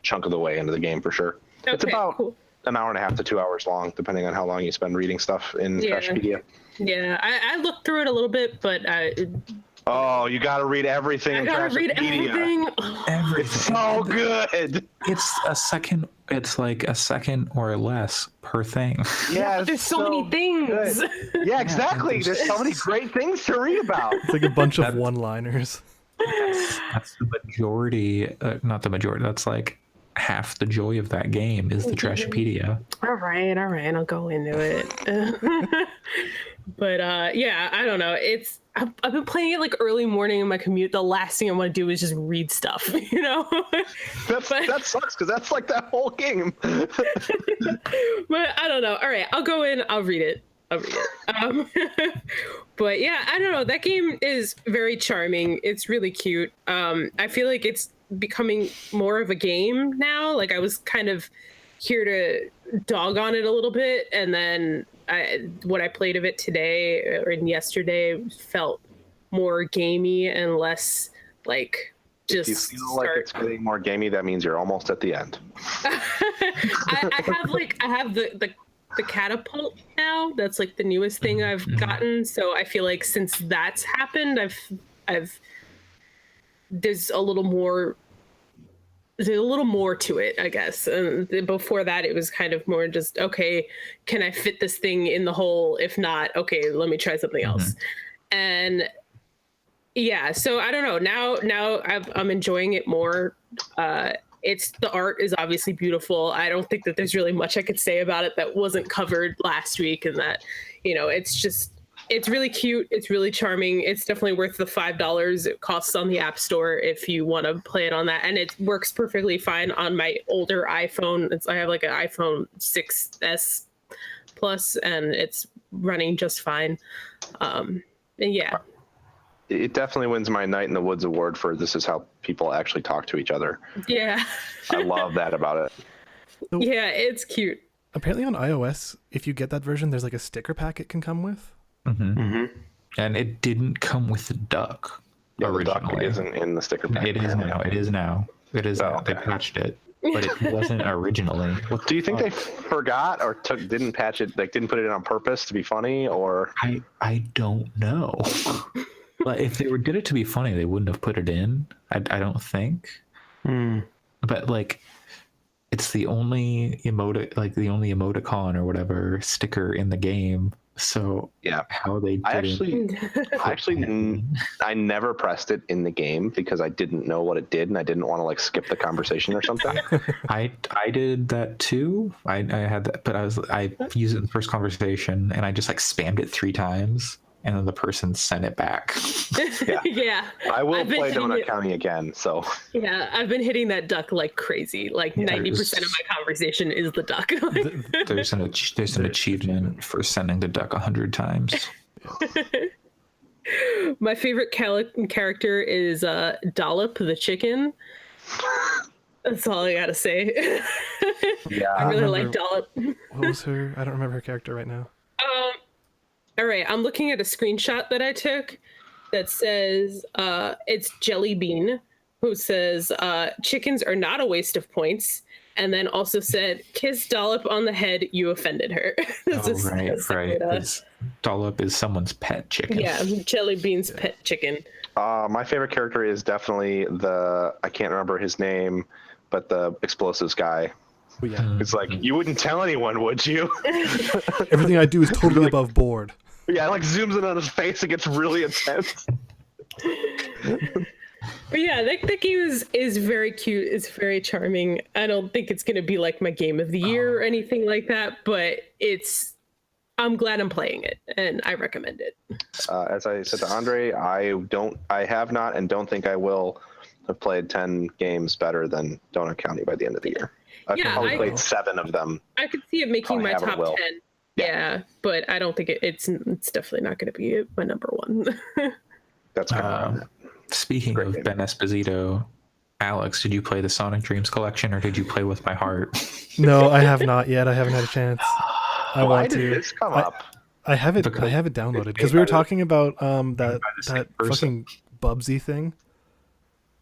chunk of the way into the game for sure. It's
Okay,
about
cool.
an hour and a half to 2 hours long, depending on how long you spend reading stuff in
Yeah.
Trashpedia.
Yeah, I looked through it a little bit, but
Oh, you got to read everything
I
in
gotta read
Trashpedia.
everything.
It's so good.
It's a second. It's like a second or less per thing.
Yeah,
There's so many things.
good. Yeah, exactly. There's so many great things to read about.
It's like a bunch of one-liners.
That's the majority. Not the majority. That's like half the joy of that game is the Trashpedia.
All right, I'll go into it. But yeah, I don't know. I've been playing it like early morning in my commute. The last thing I want to do is just read stuff, you know?
That sucks because that's like that whole game.
But I don't know. All right, I'll go in. I'll read it. But yeah, I don't know. That game is very charming. It's really cute. I feel like it's becoming more of a game now. Like I was kind of here to dog on it a little bit, and then what I played of it today or yesterday felt more gamey and less like just.
If you feel like it's getting more gamey, that means you're almost at the end.
I have the catapult now. That's like the newest thing I've gotten. So I feel like since that's happened, I've there's a little more to it, I guess. And before that, it was kind of more just, okay, can I fit this thing in the hole? If not, okay, let me try something else. And yeah, so I don't know. Now I'm enjoying it more. The art is obviously beautiful. I don't think that there's really much I could say about it that wasn't covered last week, and that, it's really cute. It's really charming. It's definitely worth the $5 it costs on the App Store if you want to play it on that. And it works perfectly fine on my older iPhone. I have like an iPhone 6S Plus, and it's running just fine. And yeah.
It definitely wins my Night in the Woods award for this is how people actually talk to each other.
Yeah.
I love that about it.
Yeah, it's cute.
Apparently on iOS, if you get that version, there's like a sticker pack it can come with.
And it didn't come with the duck
Yeah, the duck
originally.
isn't in the sticker pack.
It is now. It is now. It is now. They
okay.
patched it, but it wasn't originally.
Do you think they forgot or didn't patch it, like didn't put it in on purpose to be funny, or?
I don't know. But if they did it to be funny, they wouldn't have put it in. I don't think. But like, it's the only the only emoticon or whatever sticker in the game. So
Yeah.
how they did
I never pressed it in the game because I didn't know what it did and I didn't want to like skip the conversation or something.
I did that too. I had that, but I used it in the first conversation and I just like spammed it 3 times and then the person sent it back.
Yeah.
Yeah.
I will
I've been
play
hitting
Donut
it-
County again, so.
Yeah, I've been hitting that duck like crazy. Like 90% of my conversation is the duck.
There's an achievement for sending the duck 100 times.
My favorite character is Dollop the chicken. That's all I gotta say.
Yeah.
I really like
remember-
Dollop.
What was her? I don't remember her character right now.
All right, I'm looking at a screenshot that I took that says it's Jelly Bean, who says chickens are not a waste of points, and then also said, "Kiss Dollop on the head, you offended her."
Right. It's, Dollop is someone's pet chicken.
Yeah, Jelly Bean's pet chicken.
My favorite character is definitely I can't remember his name, but the explosives guy.
Oh, yeah.
It's like, you wouldn't tell anyone, would you?
Everything I do is totally above board.
Yeah, it like zooms in on his face. It gets really intense.
But yeah, that game is very cute. It's very charming. I don't think it's gonna be like my game of the year or anything like that, but I'm glad I'm playing it and I recommend it.
As I said to Andre, I have not and don't think I will have played 10 games better than Donut County by the end of the year. I've
Yeah,
probably
I-
played 7 of them.
I could see it making
Probably
my
have or
top
will.
10. Yeah, but I don't think it's definitely not going to be my number one.
That's kind of
Speaking
Great
of
game.
Ben Esposito, Alex, did you play the Sonic Dreams collection or did you play with my heart?
No, I have not yet. I haven't had a chance. I
Why
want
did
to.
this come up?
I have it.
Because
I have it downloaded
it's
because
made
we were
by the-
talking about that
the same
that
person.
fucking Bubsy thing.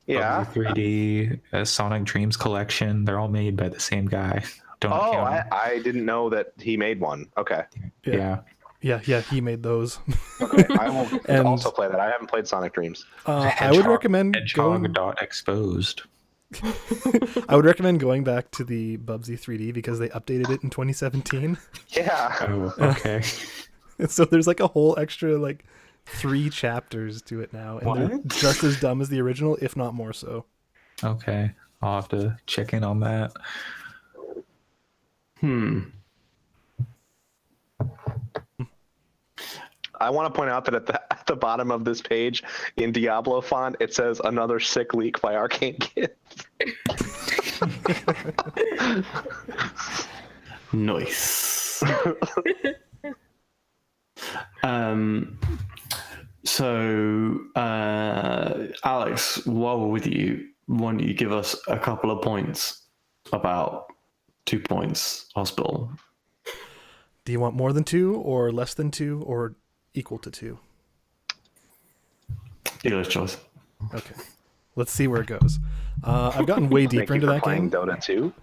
Yeah.
Bubsy 3D, Sonic Dreams collection, they're all made by the same guy. Don't
Oh,
count.
I didn't know that he made one. Okay.
Yeah.
Yeah. He made those.
Okay. I will
And-
also play that. I haven't played Sonic Dreams.
I would recommend going.
Hedgehog.exposed.
I would recommend going back to the Bubsy 3D because they updated it in 2017.
Yeah.
Oh, okay.
And so there's like a whole extra like 3 chapters to it now, and they're
What?
just as dumb as the original, if not more so.
Okay. I'll have to check in on that.
I want to point out that at the bottom of this page in Diablo font, it says another sick leak by Arcane Kids.
Nice. Alex, while we're with you, why don't you give us a couple of points about 2 points hospital?
Do you want more than 2 or less than 2 or equal to 2?
Dealer's choice.
Okay. Let's see where it goes. I've gotten way
Thank
deeper
you
into
for
that
playing
game.
Dota 2.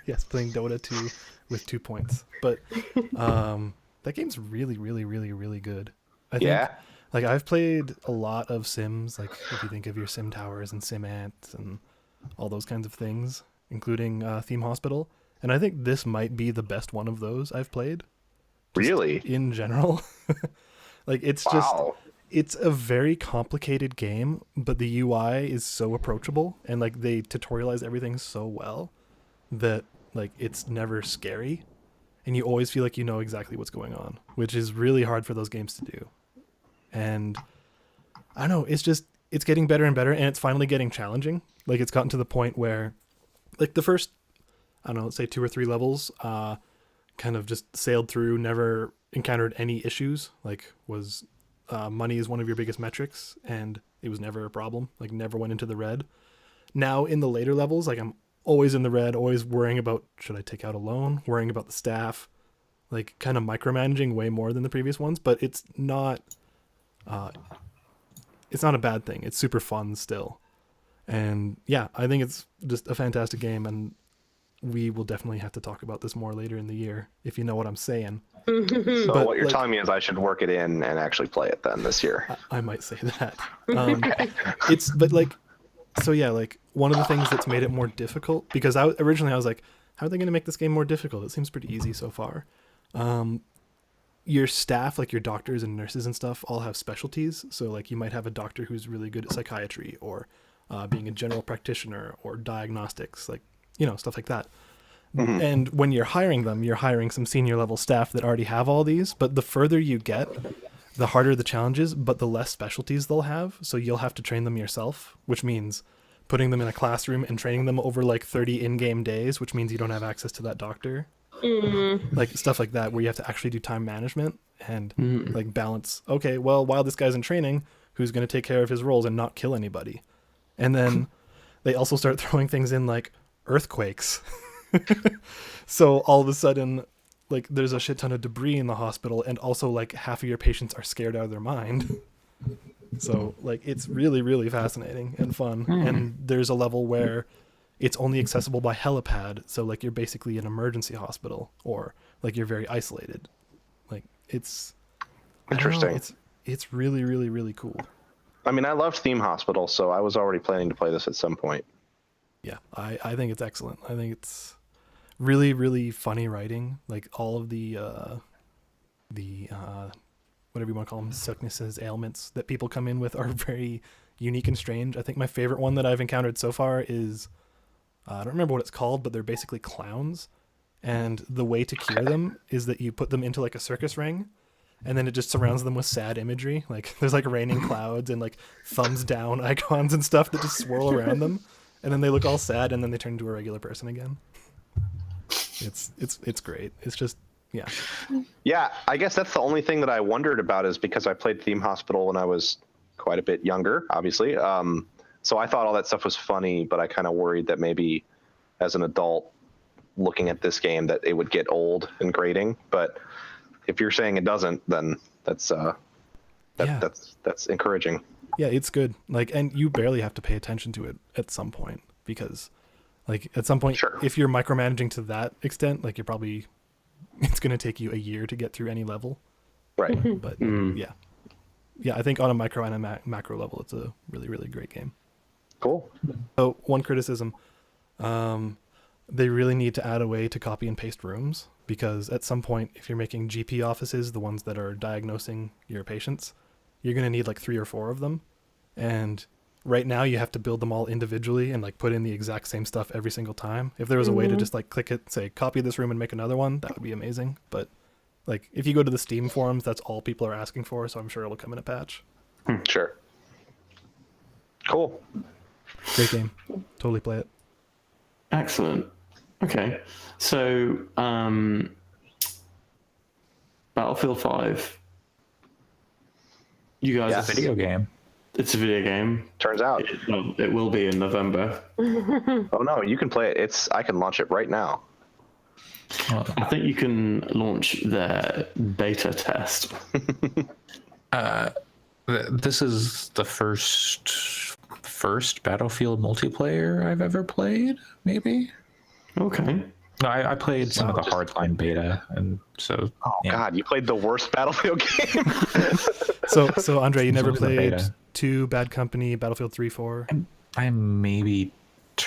Yes, playing Dota 2 with 2 points. But that game's really, really, really, really good. I think
Yeah.
Like I've played a lot of Sims, like if you think of your Sim Towers and Sim Ants and all those kinds of things, including Theme Hospital, and I think this might be the best one of those I've played.
Really?
In general. Like it's
Wow.
it's a very complicated game, but the UI is so approachable and like they tutorialize everything so well that like it's never scary and you always feel like you know exactly what's going on, which is really hard for those games to do. And I don't know, it's getting better and better, and it's finally getting challenging. Like it's gotten to the point where like the first, I don't know, let's say 2 or 3 levels, kind of just sailed through, never encountered any issues. Like was money is one of your biggest metrics, and it was never a problem. Like never went into the red. Now in the later levels, like I'm always in the red, always worrying about should I take out a loan, worrying about the staff, like kind of micromanaging way more than the previous ones. But it's not a bad thing. It's super fun still, and yeah, I think it's just a fantastic game, and we will definitely have to talk about this more later in the year, if you know what I'm saying.
So
But,
what you're
like,
telling me is I should work it in and actually play it then this year.
I might say that. But like, so yeah, like one of the things that's made it more difficult, because originally I was like, how are they going to make this game more difficult? It seems pretty easy so far. Your staff, like your doctors and nurses and stuff, all have specialties. So like you might have a doctor who's really good at psychiatry, or being a general practitioner, or diagnostics, like, you know, stuff like that. Mm-hmm. And when you're hiring them, you're hiring some senior level staff that already have all these, but the further you get, the harder the challenges, but the less specialties they'll have. So you'll have to train them yourself, which means putting them in a classroom and training them over like 30 in-game days, which means you don't have access to that doctor. Mm-hmm. Like stuff like that, where you have to actually do time management and like balance. Okay, well, while this guy's in training, who's going to take care of his roles and not kill anybody? And then they also start throwing things in like earthquakes. So all of a sudden, like there's a shit ton of debris in the hospital, and also like half of your patients are scared out of their mind. So like it's really, really fascinating and fun. And there's a level where it's only accessible by helipad, so like you're basically an emergency hospital, or like you're very isolated. Like it's
Interesting.
It's really, really, really cool.
I mean, I loved Theme Hospital, so I was already planning to play this at some point.
Yeah, I think it's excellent. I think it's really, really funny writing. Like all of the whatever you want to call them, sicknesses, ailments that people come in with are very unique and strange. I think my favorite one that I've encountered so far is, I don't remember what it's called, but they're basically clowns. And the way to cure them is that you put them into like a circus ring, and then it just surrounds them with sad imagery. Like there's like raining clouds and like thumbs down icons and stuff that just swirl around them. And then they look all sad, and then they turn into a regular person again. It's great. It's just, yeah.
Yeah, I guess that's the only thing that I wondered about, is because I played Theme Hospital when I was quite a bit younger, obviously. So I thought all that stuff was funny, but I kind of worried that maybe as an adult looking at this game that it would get old and grating. But if you're saying it doesn't, then that's encouraging.
Yeah, it's good. Like, and you barely have to pay attention to it at some point, because like at some point,
Sure.
if you're micromanaging to that extent, like it's going to take you a year to get through any level.
Right.
But yeah, I think on a micro and a macro level, it's a really, really great game.
Cool.
So one criticism, they really need to add a way to copy and paste rooms, because at some point, if you're making GP offices, the ones that are diagnosing your patients, you're going to need like 3 or 4 of them. And right now you have to build them all individually and like put in the exact same stuff every single time. If there was a way to just like click it, say copy this room and make another one, that would be amazing. But like if you go to the Steam forums, that's all people are asking for. So I'm sure it'll come in a patch.
Sure. Cool.
Great game. Totally play it.
Excellent. Okay. So, Battlefield 5. You guys,
Yes.
Video game.
it's a video game.
Turns out.
It will be in November.
Oh no, you can play it. I can launch it right now.
I think you can launch their beta test.
This is the first Battlefield multiplayer I've ever played, maybe.
Okay.
No, I played some of the hardline beta, and so
Oh
yeah.
God, you played the worst Battlefield game.
So Andre, you never
was in the
played
beta.
2, Bad Company, Battlefield 3, 4?
I maybe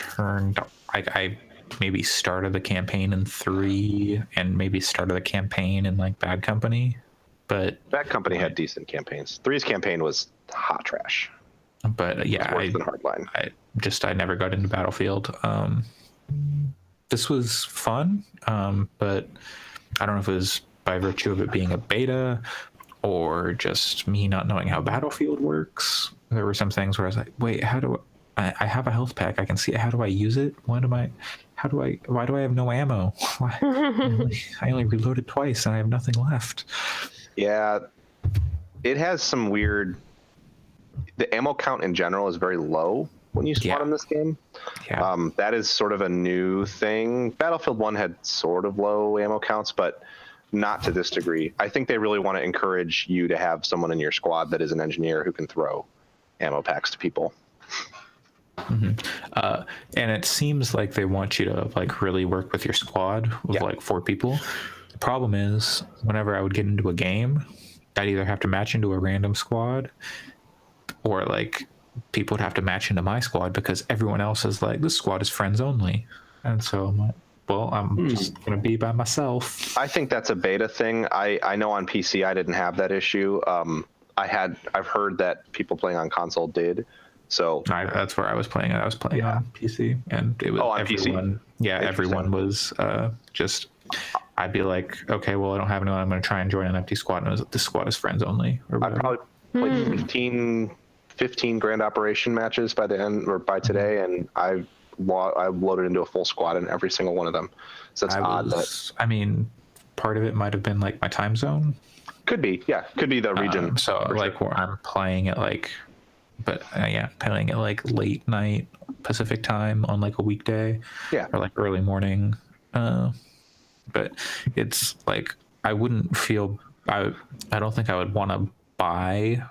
I maybe started the campaign in 3 and maybe started the campaign in like Bad Company, but
Bad Company had decent campaigns. 3's campaign was hot trash.
yeah,
Worse than Hardline.
I never got into Battlefield. This was fun, but I don't know if it was by virtue of it being a beta or just me not knowing how Battlefield works. There were some things where I was like, wait, how do I have a health pack? I can see it. How do I use it? Why do I have no ammo? Why? I only reloaded twice and I have nothing left.
Yeah, it has some weird. The ammo count in general is very low when you spawn in this game.
Yeah.
That is sort of a new thing. Battlefield 1 had sort of low ammo counts, but not to this degree. I think they really want to encourage you to have someone in your squad that is an engineer who can throw ammo packs to people.
And it seems like they want you to like really work with your squad of like 4 people. The problem is whenever I would get into a game, I'd either have to match into a random squad or like people would have to match into my squad because everyone else is like, this squad is friends only. And so I'm like, well, I'm just going to be by myself.
I think that's a beta thing. I know on PC I didn't have that issue. I've heard that people playing on console did. So
that's where I was playing. I was playing on PC, and it was
on
everyone.
PC?
Yeah, everyone was just. I'd be like, okay, well, I don't have anyone. I'm going to try and join an empty squad. And it was, this squad is friends only. Or
I probably played 15 grand operation matches by the end or by today, and I loaded into a full squad in every single one of them. So it's odd.
I mean, part of it might have been like my time zone.
Could be the region.
So like where I'm playing it like. But playing it like late night Pacific time on like a weekday, or like early morning. But it's like I wouldn't feel I don't think I would want to buy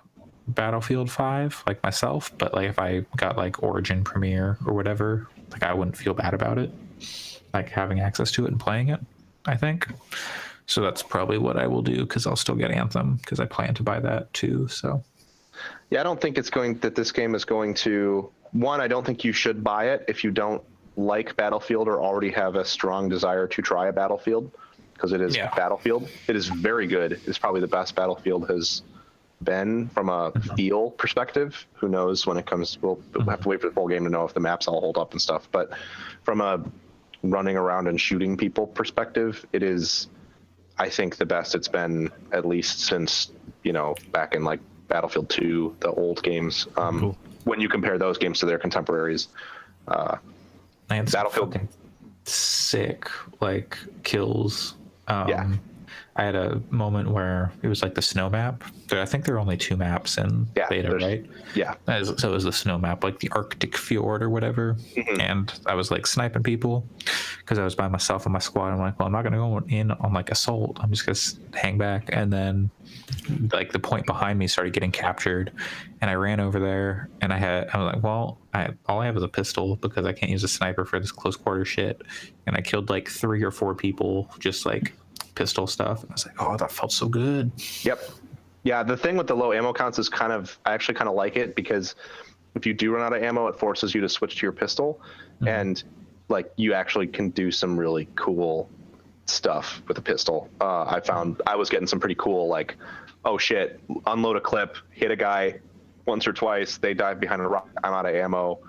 Battlefield 5 like myself. But like if I got like Origin Premiere or whatever, like I wouldn't feel bad about it, like having access to it and playing it. I think so. That's probably what I will do because I'll still get Anthem because I plan to buy that too. So.
Yeah, I don't think this game is going to. One, I don't think you should buy it if you don't like Battlefield or already have a strong desire to try a Battlefield, because it is Battlefield. It is very good. It's probably the best Battlefield has been from a feel perspective. Who knows when it comes? We'll have to wait for the full game to know if the maps all hold up and stuff. But from a running around and shooting people perspective, it is, I think, the best it's been at least since back in like Battlefield 2, the old games.
Cool.
When you compare those games to their contemporaries, Battlefield
sick like kills. I had a moment where it was like the snow map. I think there are only 2 maps in beta, right?
Yeah.
So it was the snow map, like the Arctic Fjord or whatever. And I was like sniping people because I was by myself in my squad. I'm like, well, I'm not going to go in on like assault. I'm just going to hang back. And then like the point behind me started getting captured, and I ran over there, and I was like, well, all I have is a pistol because I can't use a sniper for this close quarter shit. And I killed like 3 or 4 people just like pistol stuff. And I was like, oh, that felt so good.
Yep. Yeah, the thing with the low ammo counts is I actually kind of like it, because if you do run out of ammo, it forces you to switch to your pistol, and like you actually can do some really cool stuff with a pistol. I found I was getting some pretty cool, like, oh shit, unload a clip, hit a guy once or twice, they dive behind a rock, I'm out of ammo.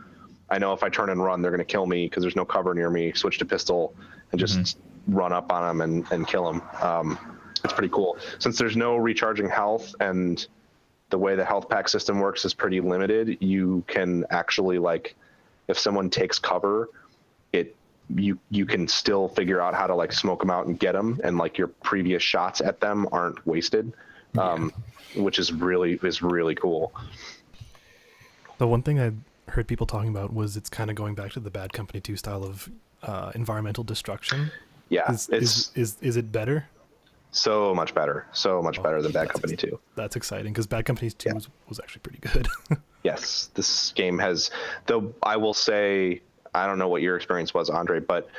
I know if I turn and run, they're going to kill me because there's no cover near me. Switch to pistol and just run up on them and kill them. It's pretty cool. Since there's no recharging health and the way the health pack system works is pretty limited, you can actually, like, if someone takes cover, you can still figure out how to like smoke them out and get them, and like your previous shots at them aren't wasted, which is really cool.
The one thing I heard people talking about was it's kind of going back to the Bad Company 2 style of environmental destruction.
Yeah,
is it better?
So much better than Bad Company 2.
That's exciting, because Bad Company 2 was actually pretty good.
Yes, this game has, though I will say, I don't know what your experience was, Andre, but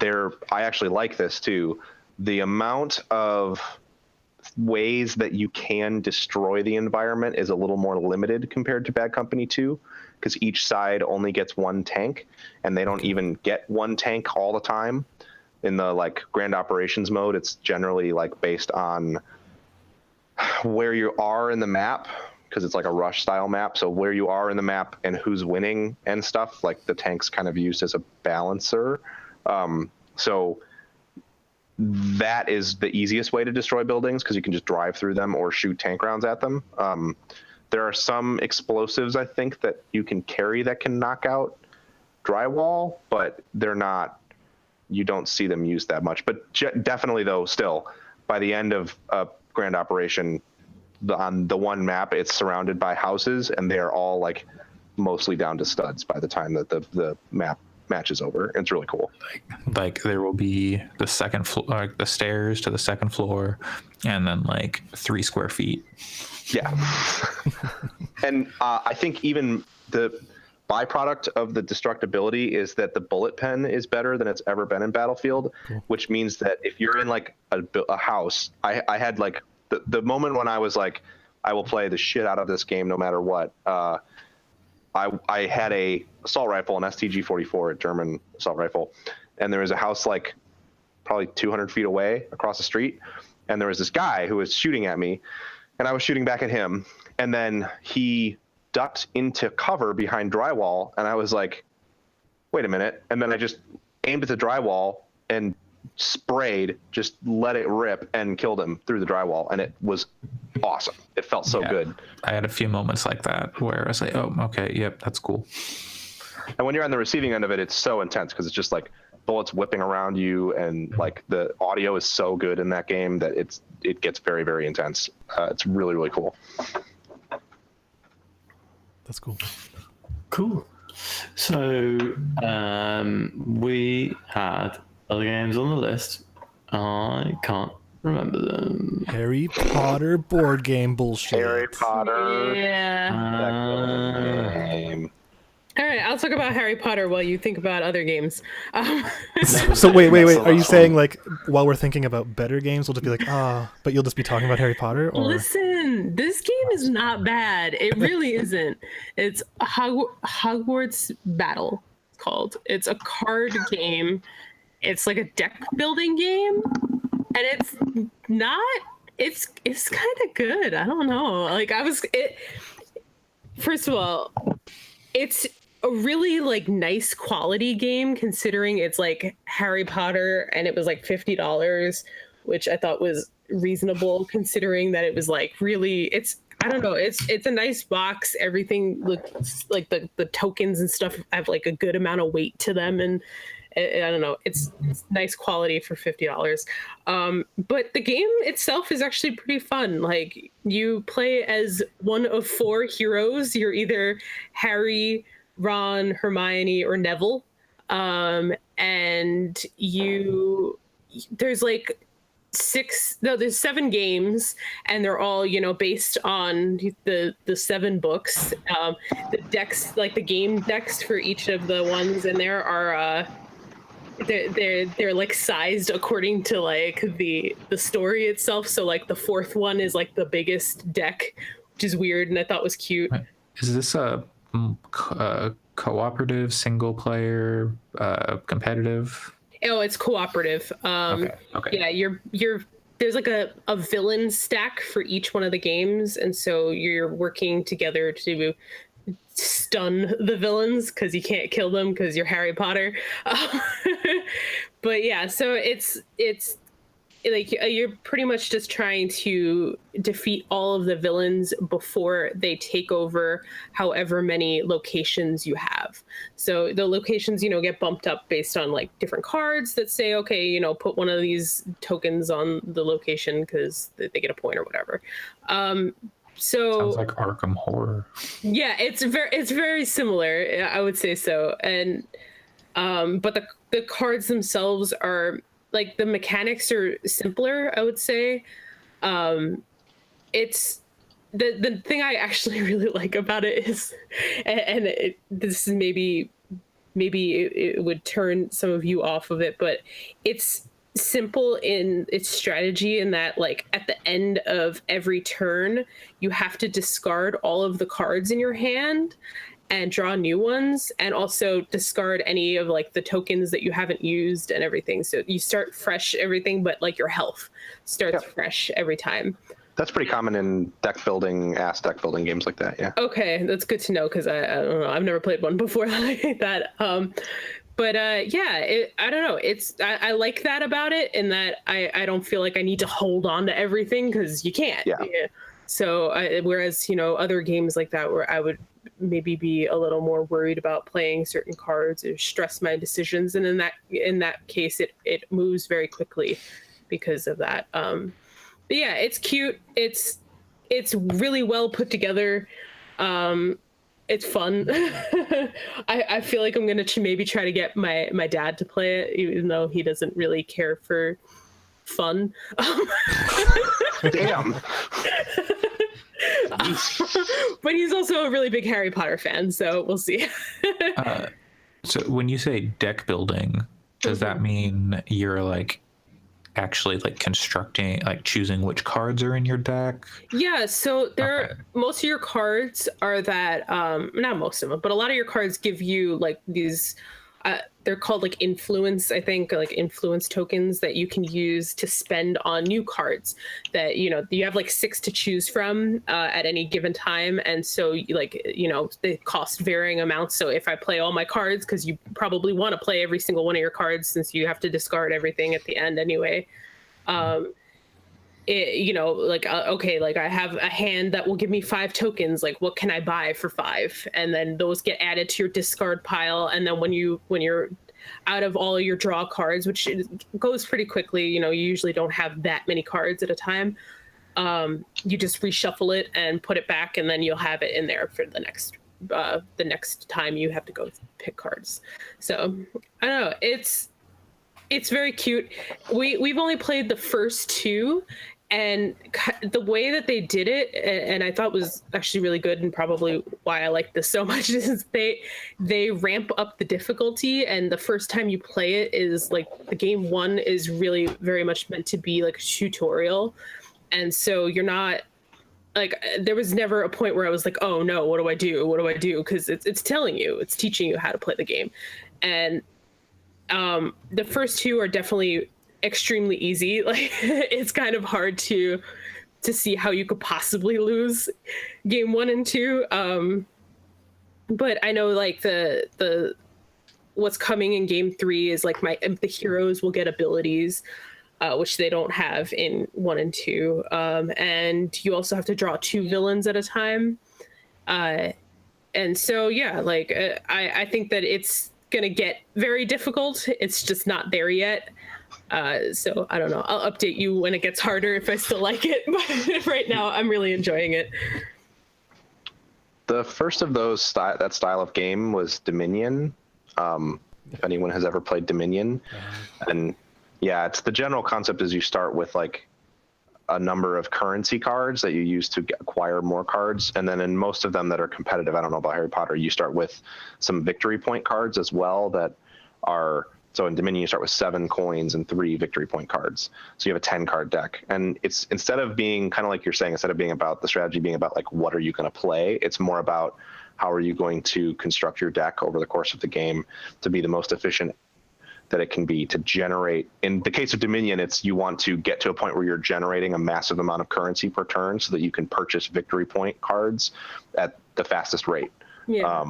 I actually like this too. The amount of ways that you can destroy the environment is a little more limited compared to Bad Company 2, because each side only gets one tank, and they don't even get one tank all the time. In the like grand operations mode, it's generally like based on where you are in the map, because it's like a rush style map. So where you are in the map and who's winning and stuff, like the tank's kind of used as a balancer. So that is the easiest way to destroy buildings, because you can just drive through them or shoot tank rounds at them. There are some explosives, I think, that you can carry that can knock out drywall, but they're not, you don't see them used that much. But definitely, though, still, by the end of a grand operation, on the one map, it's surrounded by houses, and they are all like mostly down to studs by the time that the map match is over. It's really cool.
Like there will be the second floor, like the stairs to the second floor, and then like 3 square feet.
Yeah. And I think even the byproduct of the destructibility is that the bullet pen is better than it's ever been in Battlefield, which means that if you're in like a house, I had like the moment when I was like, I will play the shit out of this game no matter what. I had a assault rifle, an STG-44, a German assault rifle, and there was a house like probably 200 feet away across the street, and there was this guy who was shooting at me, and I was shooting back at him, and then he ducked into cover behind drywall, and I was like, wait a minute, and then I just aimed at the drywall and sprayed, just let it rip, and killed him through the drywall, and it was awesome. It felt so good.
I had a few moments like that where I was like, oh, okay, yep, that's cool.
And when you're on the receiving end of it, it's so intense, because it's just like bullets whipping around you, and like the audio is so good in that game that it gets very, very intense. It's really, really cool.
That's cool.
Cool. So we had other games on the list. I can't remember them.
Harry Potter board game bullshit.
Harry Potter.
Yeah.
Game.
All right, I'll talk about Harry Potter while you think about other games.
So wait.
That's the
Are you
last
saying
one.
like while we're thinking about better games, we'll just be like, but you'll just be talking about Harry Potter? Or
Listen, this game is not bad. It really isn't. It's Hogwarts Battle. It's called. It's a card game. It's like a deck building game, and it's not. It's kind of good. I don't know. Like First of all, it's a really like nice quality game, considering it's like Harry Potter and it was like $50, which I thought was reasonable considering that it was like really, I don't know, it's a nice box. Everything looks like the tokens and stuff have like a good amount of weight to them, and I don't know, it's nice quality for $50. But the game itself is actually pretty fun. Like, you play as one of 4 heroes. You're either Harry, Ron, Hermione, or Neville. And there's like there's 7 games, and they're all, based on the 7 books. The decks, like the game decks for each of the ones in there are they're like sized according to like the story itself. So like the 4th one is like the biggest deck, which is weird, and I thought was cute.
Is this a cooperative, single player, competitive?
Oh, it's cooperative.
Okay.
Yeah, you're there's like a villain stack for each one of the games, and so you're working together to stun the villains, because you can't kill them because you're Harry Potter. But yeah, so it's like you're pretty much just trying to defeat all of the villains before they take over however many locations you have. So the locations, get bumped up based on like different cards that say, okay, put one of these tokens on the location because they get a point or whatever. So
sounds like Arkham Horror.
Yeah, it's very similar, I would say so. And but the cards themselves are like, the mechanics are simpler, I would say. It's the thing I actually really like about it is, and this is maybe it would turn some of you off of it, but it's simple in its strategy in that, like, at the end of every turn, you have to discard all of the cards in your hand and draw new ones, and also discard any of like the tokens that you haven't used and everything. So you start fresh everything, but like your health starts fresh every time.
That's pretty common in deck building games like that. Yeah.
Okay, that's good to know, because I don't know, I've never played one before like that. But yeah, I don't know. I like that about it, in that I don't feel like I need to hold on to everything, because you can't.
Yeah.
So whereas, you know, other games like that where I would maybe be a little more worried about playing certain cards or stress my decisions, and in that case it moves very quickly because of that. But yeah, it's cute. It's really well put together. It's fun. I feel like I'm gonna maybe try to get my dad to play it, even though he doesn't really care for fun.
Damn.
But he's also a really big Harry Potter fan, so we'll see.
So when you say deck building, does that mean you're like actually like constructing, like choosing which cards are in your deck?
Yeah, so most of your cards are that, not most of them, but a lot of your cards give you like these, they're called like influence, I think, like influence tokens that you can use to spend on new cards that, you know, you have like 6 to choose from at any given time. And so like, you know, they cost varying amounts. So if I play all my cards, because you probably want to play every single one of your cards since you have to discard everything at the end anyway. You know, like, okay, like I have a hand that will give me 5 tokens. Like, what can I buy for 5? And then those get added to your discard pile. And then when you're out of all of your draw cards, which goes pretty quickly, you know, you usually don't have that many cards at a time. You just reshuffle it and put it back, and then you'll have it in there for the next time you have to go pick cards. So I don't know. It's very cute. We've only played the first 2. And the way that they did it, and I thought was actually really good, and probably why I like this so much, is they ramp up the difficulty. And the first time you play it is like the game 1 is really very much meant to be like a tutorial. And so you're not like, there was never a point where I was like, oh no, what do I do? What do I do? Because it's telling you, it's teaching you how to play the game. And the first 2 are definitely extremely easy. Like, it's kind of hard to see how you could possibly lose game 1 and 2. But I know like the what's coming in game 3 is like the heroes will get abilities, which they don't have in 1 and 2. And you also have to draw 2 villains at a time. And so, yeah, like I think that it's gonna get very difficult. It's just not there yet. So I don't know. I'll update you when it gets harder if I still like it. But right now, I'm really enjoying it.
The first of those that style of game was Dominion. If anyone has ever played Dominion, and yeah, it's the general concept is you start with like a number of currency cards that you use to acquire more cards, and then in most of them that are competitive, I don't know about Harry Potter, you start with some victory point cards as well that are. So in Dominion, you start with 7 coins and 3 victory point cards. So you have a 10-card deck. And it's, instead of being kind of like you're saying, instead of being about the strategy being about like, what are you going to play? It's more about how are you going to construct your deck over the course of the game to be the most efficient that it can be to generate. In the case of Dominion, it's you want to get to a point where you're generating a massive amount of currency per turn so that you can purchase victory point cards at the fastest rate.
Yeah.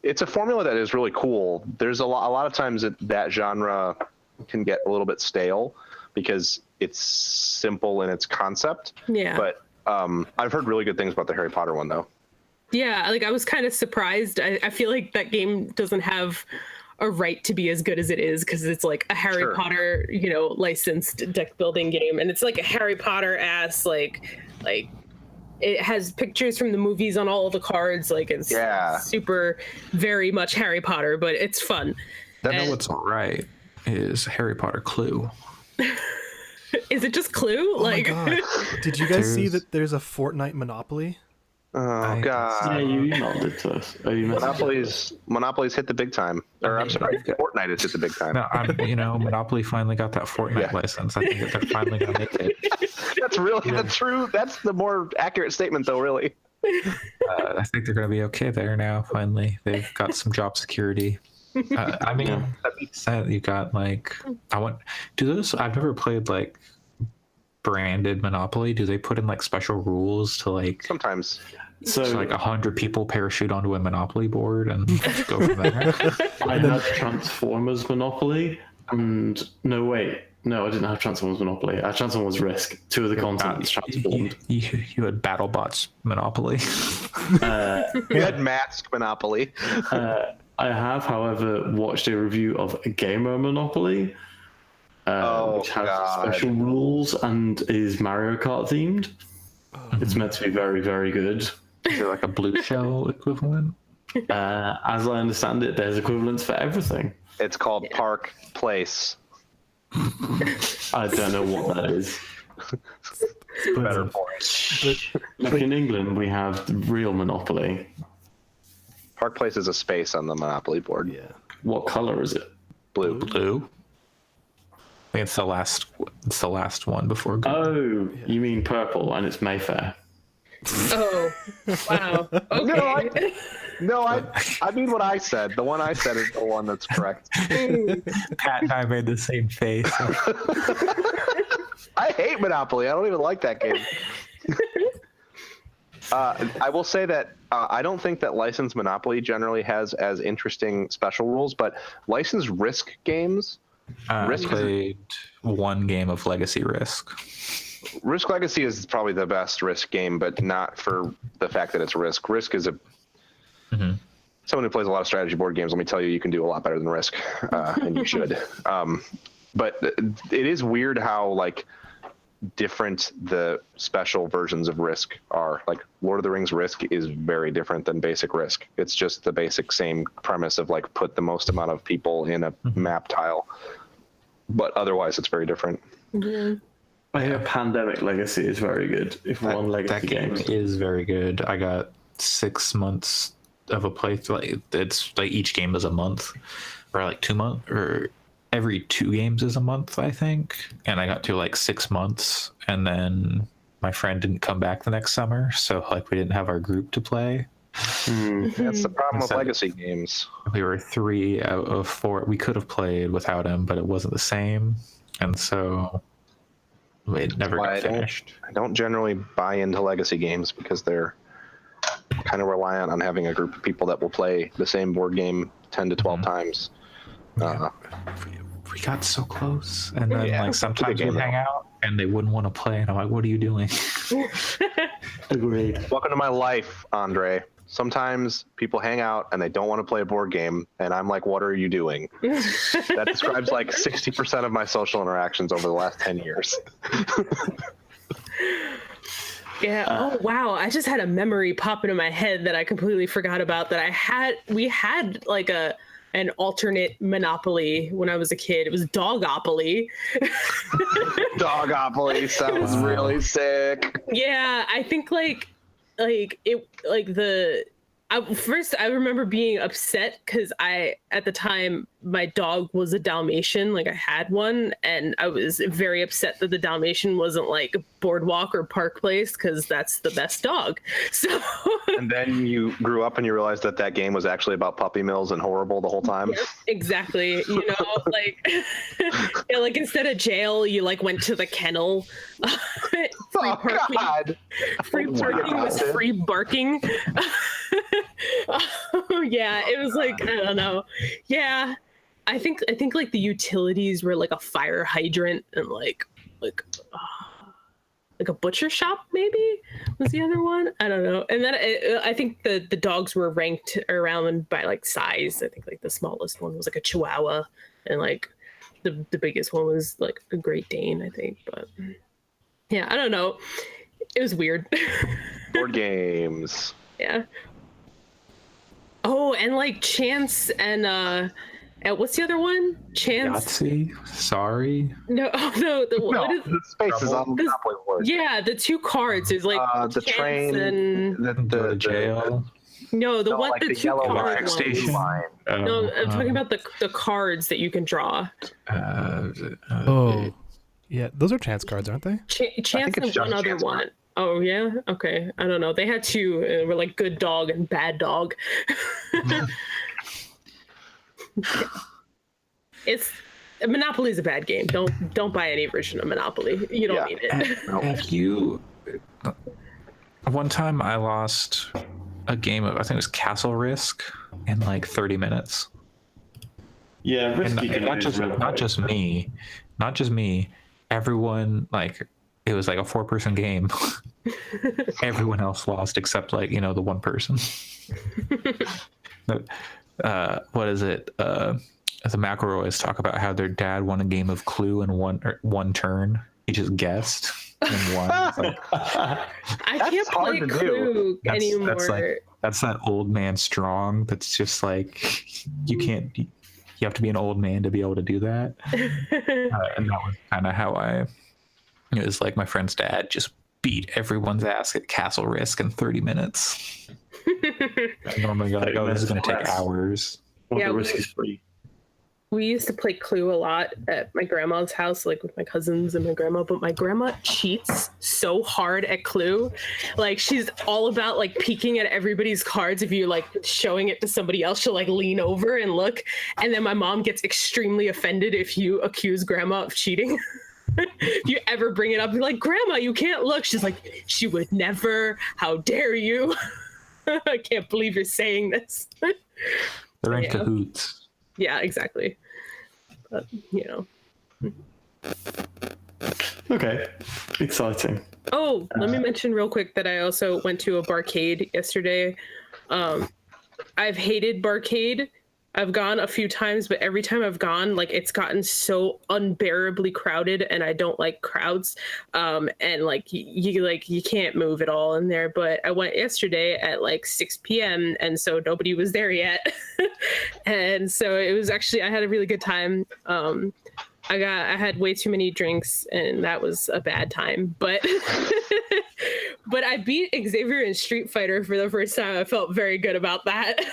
It's a formula that is really cool. There's a lot of times that genre can get a little bit stale because it's simple in its concept.
Yeah.
But I've heard really good things about the Harry Potter one, though.
Yeah, like I was kind of surprised. I feel like that game doesn't have a right to be as good as it is because it's like a Harry Potter, you know, licensed deck building game, and it's like a Harry Potter ass like. It has pictures from the movies on all of the cards. Like it's super, very much Harry Potter, but it's fun.
What's all right is Harry Potter Clue.
Is it just Clue?
Oh like, my God. Did you guys see that there's a Fortnite Monopoly?
Oh God.
Yeah, you emailed it to us. Oh, you
Monopoly's hit the big time. Or I'm sorry, Fortnite has hit the big time.
No, Monopoly finally got that Fortnite license. I think that they're finally gonna make it.
That's really the true. That's the more accurate statement, though. Really.
I think they're gonna be okay there now. Finally, they've got some job security. I mean, that being said, you got like I've never played like branded Monopoly. Do they put in like special rules to like
Sometimes.
so like 100 people parachute onto a Monopoly board and go from there?
I had Transformers Monopoly, and no, I didn't have Transformers Monopoly. I had Transformers Risk. Two of the continents transformed.
You had BattleBots Monopoly.
You had Mask Monopoly.
I have, however, watched a review of Gamer Monopoly, which has special rules and is Mario Kart themed. It's meant to be very, very good.
Is it like a blue shell equivalent?
As I understand it, there's equivalents for everything.
It's called Park Place.
I don't know what that is.
Better point.
Like in England, we have the real Monopoly.
Park Place is a space on the Monopoly board.
Yeah.
What color is it?
Blue.
I think it's the last one before green.
Oh, you mean purple, and it's Mayfair.
Oh, wow. Okay.
I mean what I said. The one I said is the one that's correct.
Pat and I made the same face.
I hate Monopoly. I don't even like that game. I will say that I don't think that licensed Monopoly generally has as interesting special rules, but licensed Risk games.
Risk played one game of Legacy Risk.
Risk Legacy is probably the best Risk game, but not for the fact that it's Risk. Risk is someone who plays a lot of strategy board games. Let me tell you, you can do a lot better than Risk, and you should. But it is weird how like different the special versions of Risk are. Like Lord of the Rings Risk is very different than basic Risk. It's just the basic same premise of like put the most amount of people in a map tile, but otherwise it's very different.
I hear Pandemic Legacy is very good. If one Legacy
That game
game
is very good. I got 6 months of a playthrough. Like, it's like each game is a month, or like 2 months, or every 2 games is a month, I think. And I got to like 6 months, and then my friend didn't come back the next summer, so like we didn't have our group to play.
That's the problem with Legacy games.
We were 3 out of 4. We could have played without him, but it wasn't the same, and so it never got finished.
I don't generally buy into Legacy games because they're kind of reliant on having a group of people that will play the same board game 10 to 12 times.
We got so close, and then like
it's a
sometimes
good
we
game,
hang out and they wouldn't want to play, and I'm like, what are you doing?
Agreed.
Welcome to my life, Andre. Sometimes people hang out and they don't want to play a board game, and I'm like, what are you doing? That describes like 60% of my social interactions over the last 10 years.
Yeah. Oh wow! I just had a memory pop into my head that I completely forgot about. That we had like an alternate Monopoly when I was a kid. It was Dogopoly.
Dogopoly sounds really sick.
Yeah, I think first I remember being upset because at the time my dog was a Dalmatian, like I had one, and I was very upset that the Dalmatian wasn't like Boardwalk or Park Place because that's the best dog. So
and then you grew up and you realized that game was actually about puppy mills and horrible the whole time.
Yep, exactly. You know, like like instead of jail, you like went to the kennel. Free parking.
God.
Free parking was free barking. Oh yeah, it was like I don't know. Yeah, I think like the utilities were like a fire hydrant and like a butcher shop maybe was the other one. I don't know. And then I think the dogs were ranked around by like size. I think like the smallest one was like a Chihuahua, and like the biggest one was like a Great Dane, I think. But yeah, I don't know. It was weird.
Board games.
Yeah. Oh, and like Chance and And what's the other one? Chance?
Yahtzee? Sorry.
No, no. What is,
The spaces on the Monopoly board.
yeah, the two cards. There's like
The
Chance
train,
and
Go to jail.
no, the one,
like
the
the
two
yellow
card
line.
ones.
Station.
Line.
No, I'm talking about the cards that you can draw.
Oh, yeah, those are chance cards, aren't they?
Chance
it's
and
just
one other
Chance
one.
card.
Oh yeah, okay. I don't know. They had two. Were like good dog and bad dog. It's Monopoly is a bad game. Don't buy any version of Monopoly. You don't need it.
Have you? One time I lost a game of, I think it was Castle Risk, in like 30 minutes.
Yeah,
And
risky can
not
be
just
really
not just me, not just me. Everyone, like, it was like a 4-person game. Everyone else lost except, like, you know, the one person. What is it? The McElroys talk about how their dad won a game of Clue in one turn. He just guessed and won. It's like,
I can't
hard
play
to do.
Clue anymore.
that's that old man strong. That's just like, you can't. You have to be an old man to be able to do that. And that was kind of how it was like my friend's dad just beat everyone's ass at Castle Risk in 30 minutes. I normally go like, oh, this is going to take hours.
Well,
Yeah,
the risk is free.
We used to play Clue a lot at my grandma's house, like with my cousins and my grandma, but my grandma cheats so hard at Clue. Like, she's all about like peeking at everybody's cards. If you like showing it to somebody else, she'll like lean over and look. And then my mom gets extremely offended if you accuse grandma of cheating. If you ever bring it up, you're like, Grandma, you can't look. She's like, she would never. How dare you? I can't believe you're saying this.
They're in
Yeah.
cahoots.
Yeah, exactly. But, you know.
Okay, exciting.
Oh, let me mention real quick that I also went to a barcade yesterday. I've hated barcade. I've gone a few times, but every time I've gone, like, it's gotten so unbearably crowded, and I don't like crowds. And like you can't move at all in there. But I went yesterday at like 6 p.m. and so nobody was there yet. And so it was actually, I had a really good time. I had way too many drinks, and that was a bad time. But but I beat Xavier in Street Fighter for the first time. I felt very good about that.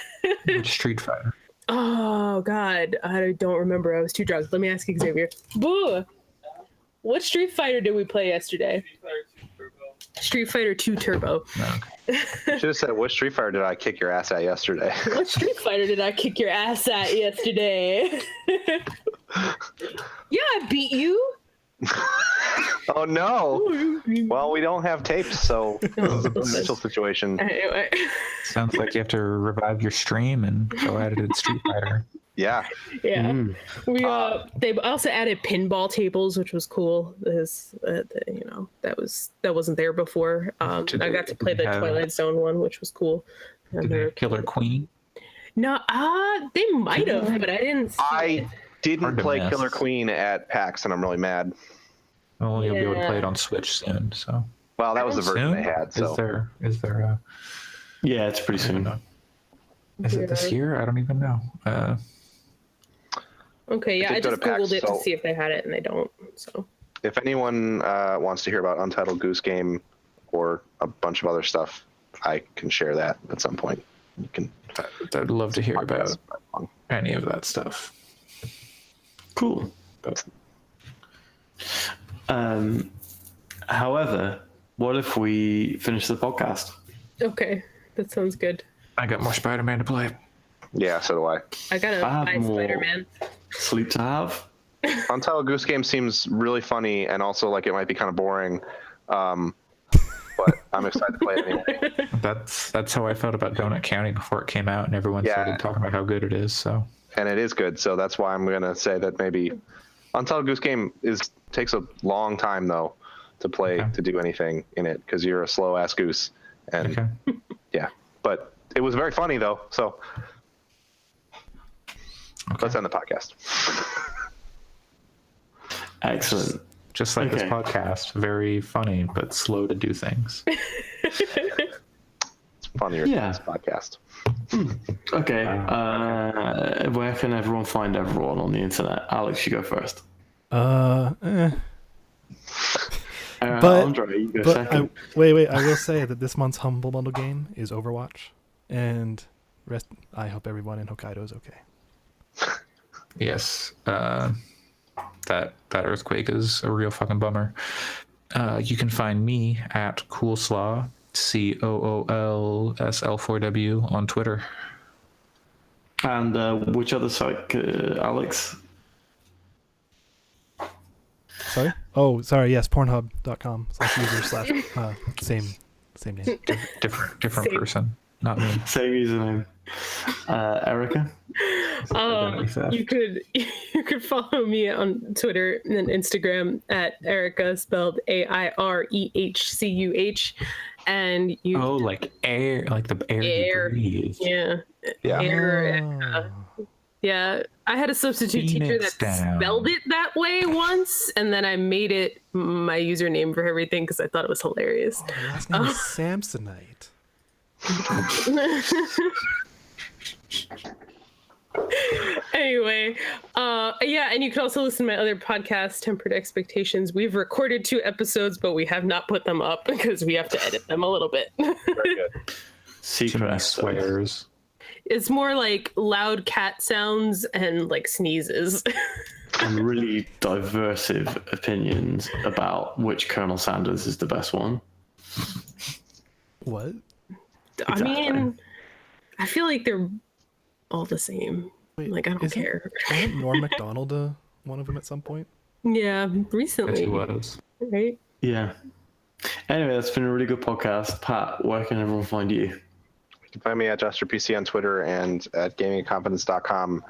Street Fighter.
Oh God, I don't remember. I was too drunk. Let me ask Xavier. Boo! What Street Fighter did we play yesterday? Street Fighter 2 Turbo.
No,
You should have said, "What Street Fighter did I kick your ass at yesterday?"
What Street Fighter did I kick your ass at yesterday? Yeah, I beat you.
Oh no! Well, we don't have tapes, so this is a potential situation.
Anyway.
sounds like you have to revive your stream and go at it in Street Fighter.
Yeah,
Yeah, we they also added pinball tables, which was cool. Because you know, that wasn't there before. I got to play the Twilight Zone one, which was cool.
Did they have Killer Queen?
No, they might have, but I didn't. See
I
it.
didn't
Hard to
play
miss.
Killer Queen at PAX, and I'm really mad.
Well, you'll be able to play it
Yeah.
on Switch soon. So
Well, that was the version
soon?
they had. So
Is there
Yeah, it's pretty soon.
is it this
Yeah.
year? I don't even know.
Okay, yeah,
did
I
go
just
to PAX,
googled it to
so-
see if they had it, and they don't. So
if anyone wants to hear about Untitled Goose Game or a bunch of other stuff, I can share that at some point. You can.
I'd love to hear about
Podcast.
any of that stuff.
Cool. However, what if we finish the podcast?
okay, that sounds good.
I got more Spider-Man to play.
Yeah, so do I.
I gotta
I have
buy
more.
Spider-Man.
Sleep to have?
Untitled Goose Game seems really funny and also like it might be kind of boring. But I'm excited to play it anyway.
That's how I felt about Donut County before it came out, and everyone
Yeah.
started talking about how good it is. So
And it is good, so that's why I'm gonna say that maybe Untitled Goose Game takes a long time though to play
Okay.
to do anything in it because you're a slow ass goose. And
okay.
yeah, but it was very funny though. So let's end the podcast.
Excellent.
Just like this
Okay.
podcast, very funny but slow to do things.
It's funnier
Yeah.
this podcast.
Okay. Where can everyone find everyone on the internet? Alex, you go first.
But-
Andre, you go
But
second.
wait. I will say that this month's Humble Bundle game is Overwatch, and I hope everyone in Hokkaido is okay.
Yes. That earthquake is a real fucking bummer. You can find me at Coolslaw, COOLSL4W on Twitter.
And which other site, Alex?
Sorry? Oh, sorry. Yes, Pornhub.com/user/same name.
Different
Same.
person, not me.
Same username. Erica?
You could follow me on Twitter and Instagram at Erica, spelled AIREHCUH, and you
Oh, like air, like the air,
Air.
you breathe.
yeah
Yeah.
Air, yeah. I had a substitute teacher that
Phoenix down.
spelled it that way once, and then I made it my username for everything because I thought it was hilarious.
Your last name is Samsonite.
Anyway, yeah, and you can also listen to my other podcast, Tempered Expectations. We've recorded 2 episodes, but we have not put them up because we have to edit them a little bit.
Very good.
Too
Secret
many
episodes.
swears.
It's more like loud cat sounds and like sneezes.
And really diversive opinions about which Colonel Sanders is the best one.
What?
I
Exactly.
mean, I feel like they're all the same.
Wait,
Like, I don't
isn't-
care.
Wasn't Norm Macdonald one of them at some point?
Yeah,
Yes,
recently,
he was.
right?
Yeah. Anyway, that's been a really good podcast. Pat, where can everyone find you?
You can find me at JesterPC on Twitter and at gamingconfidence.com,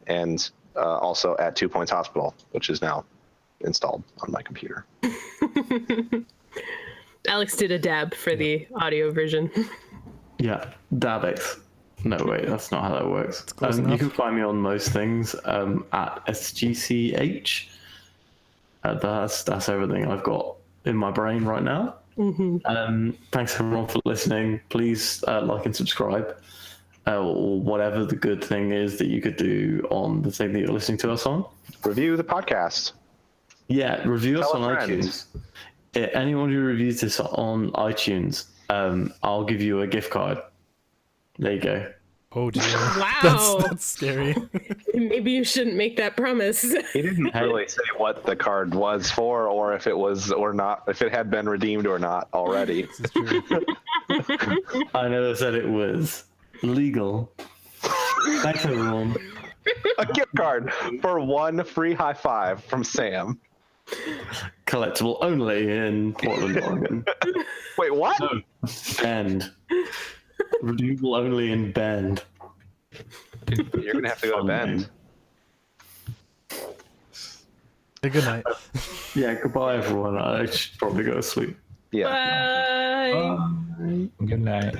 and also at 2 Points Hospital, which is now installed on my computer.
Alex did a dab for the audio version.
Yeah, Dabix. No, wait, that's not how that works.
close
You
enough.
can find me on most things at SGCH. That's everything I've got in my brain right now. Thanks everyone for listening. Please like and subscribe, or whatever the good thing is that you could do on the thing that you're listening to us on.
Review the podcast.
Yeah, review us
Tell
on
a friend.
iTunes. Anyone who reviews this on iTunes, I'll give you a gift card. There you go.
Oh dear.
Wow.
That's scary.
Maybe you shouldn't make that promise.
He didn't really say what the card was for, or if it was or not, if it had been redeemed or not already.
This is true.
I never said it was legal. Thanks everyone.
A gift card for 1 free high five from Sam.
Collectible only in Portland, Oregon.
Wait, what?
Bend. Redeemable only in Bend.
You're gonna have to go to
Fun
Bend.
name.
Hey, good night.
Yeah, goodbye everyone. I should probably go to sleep.
Yeah.
Bye.
Good night.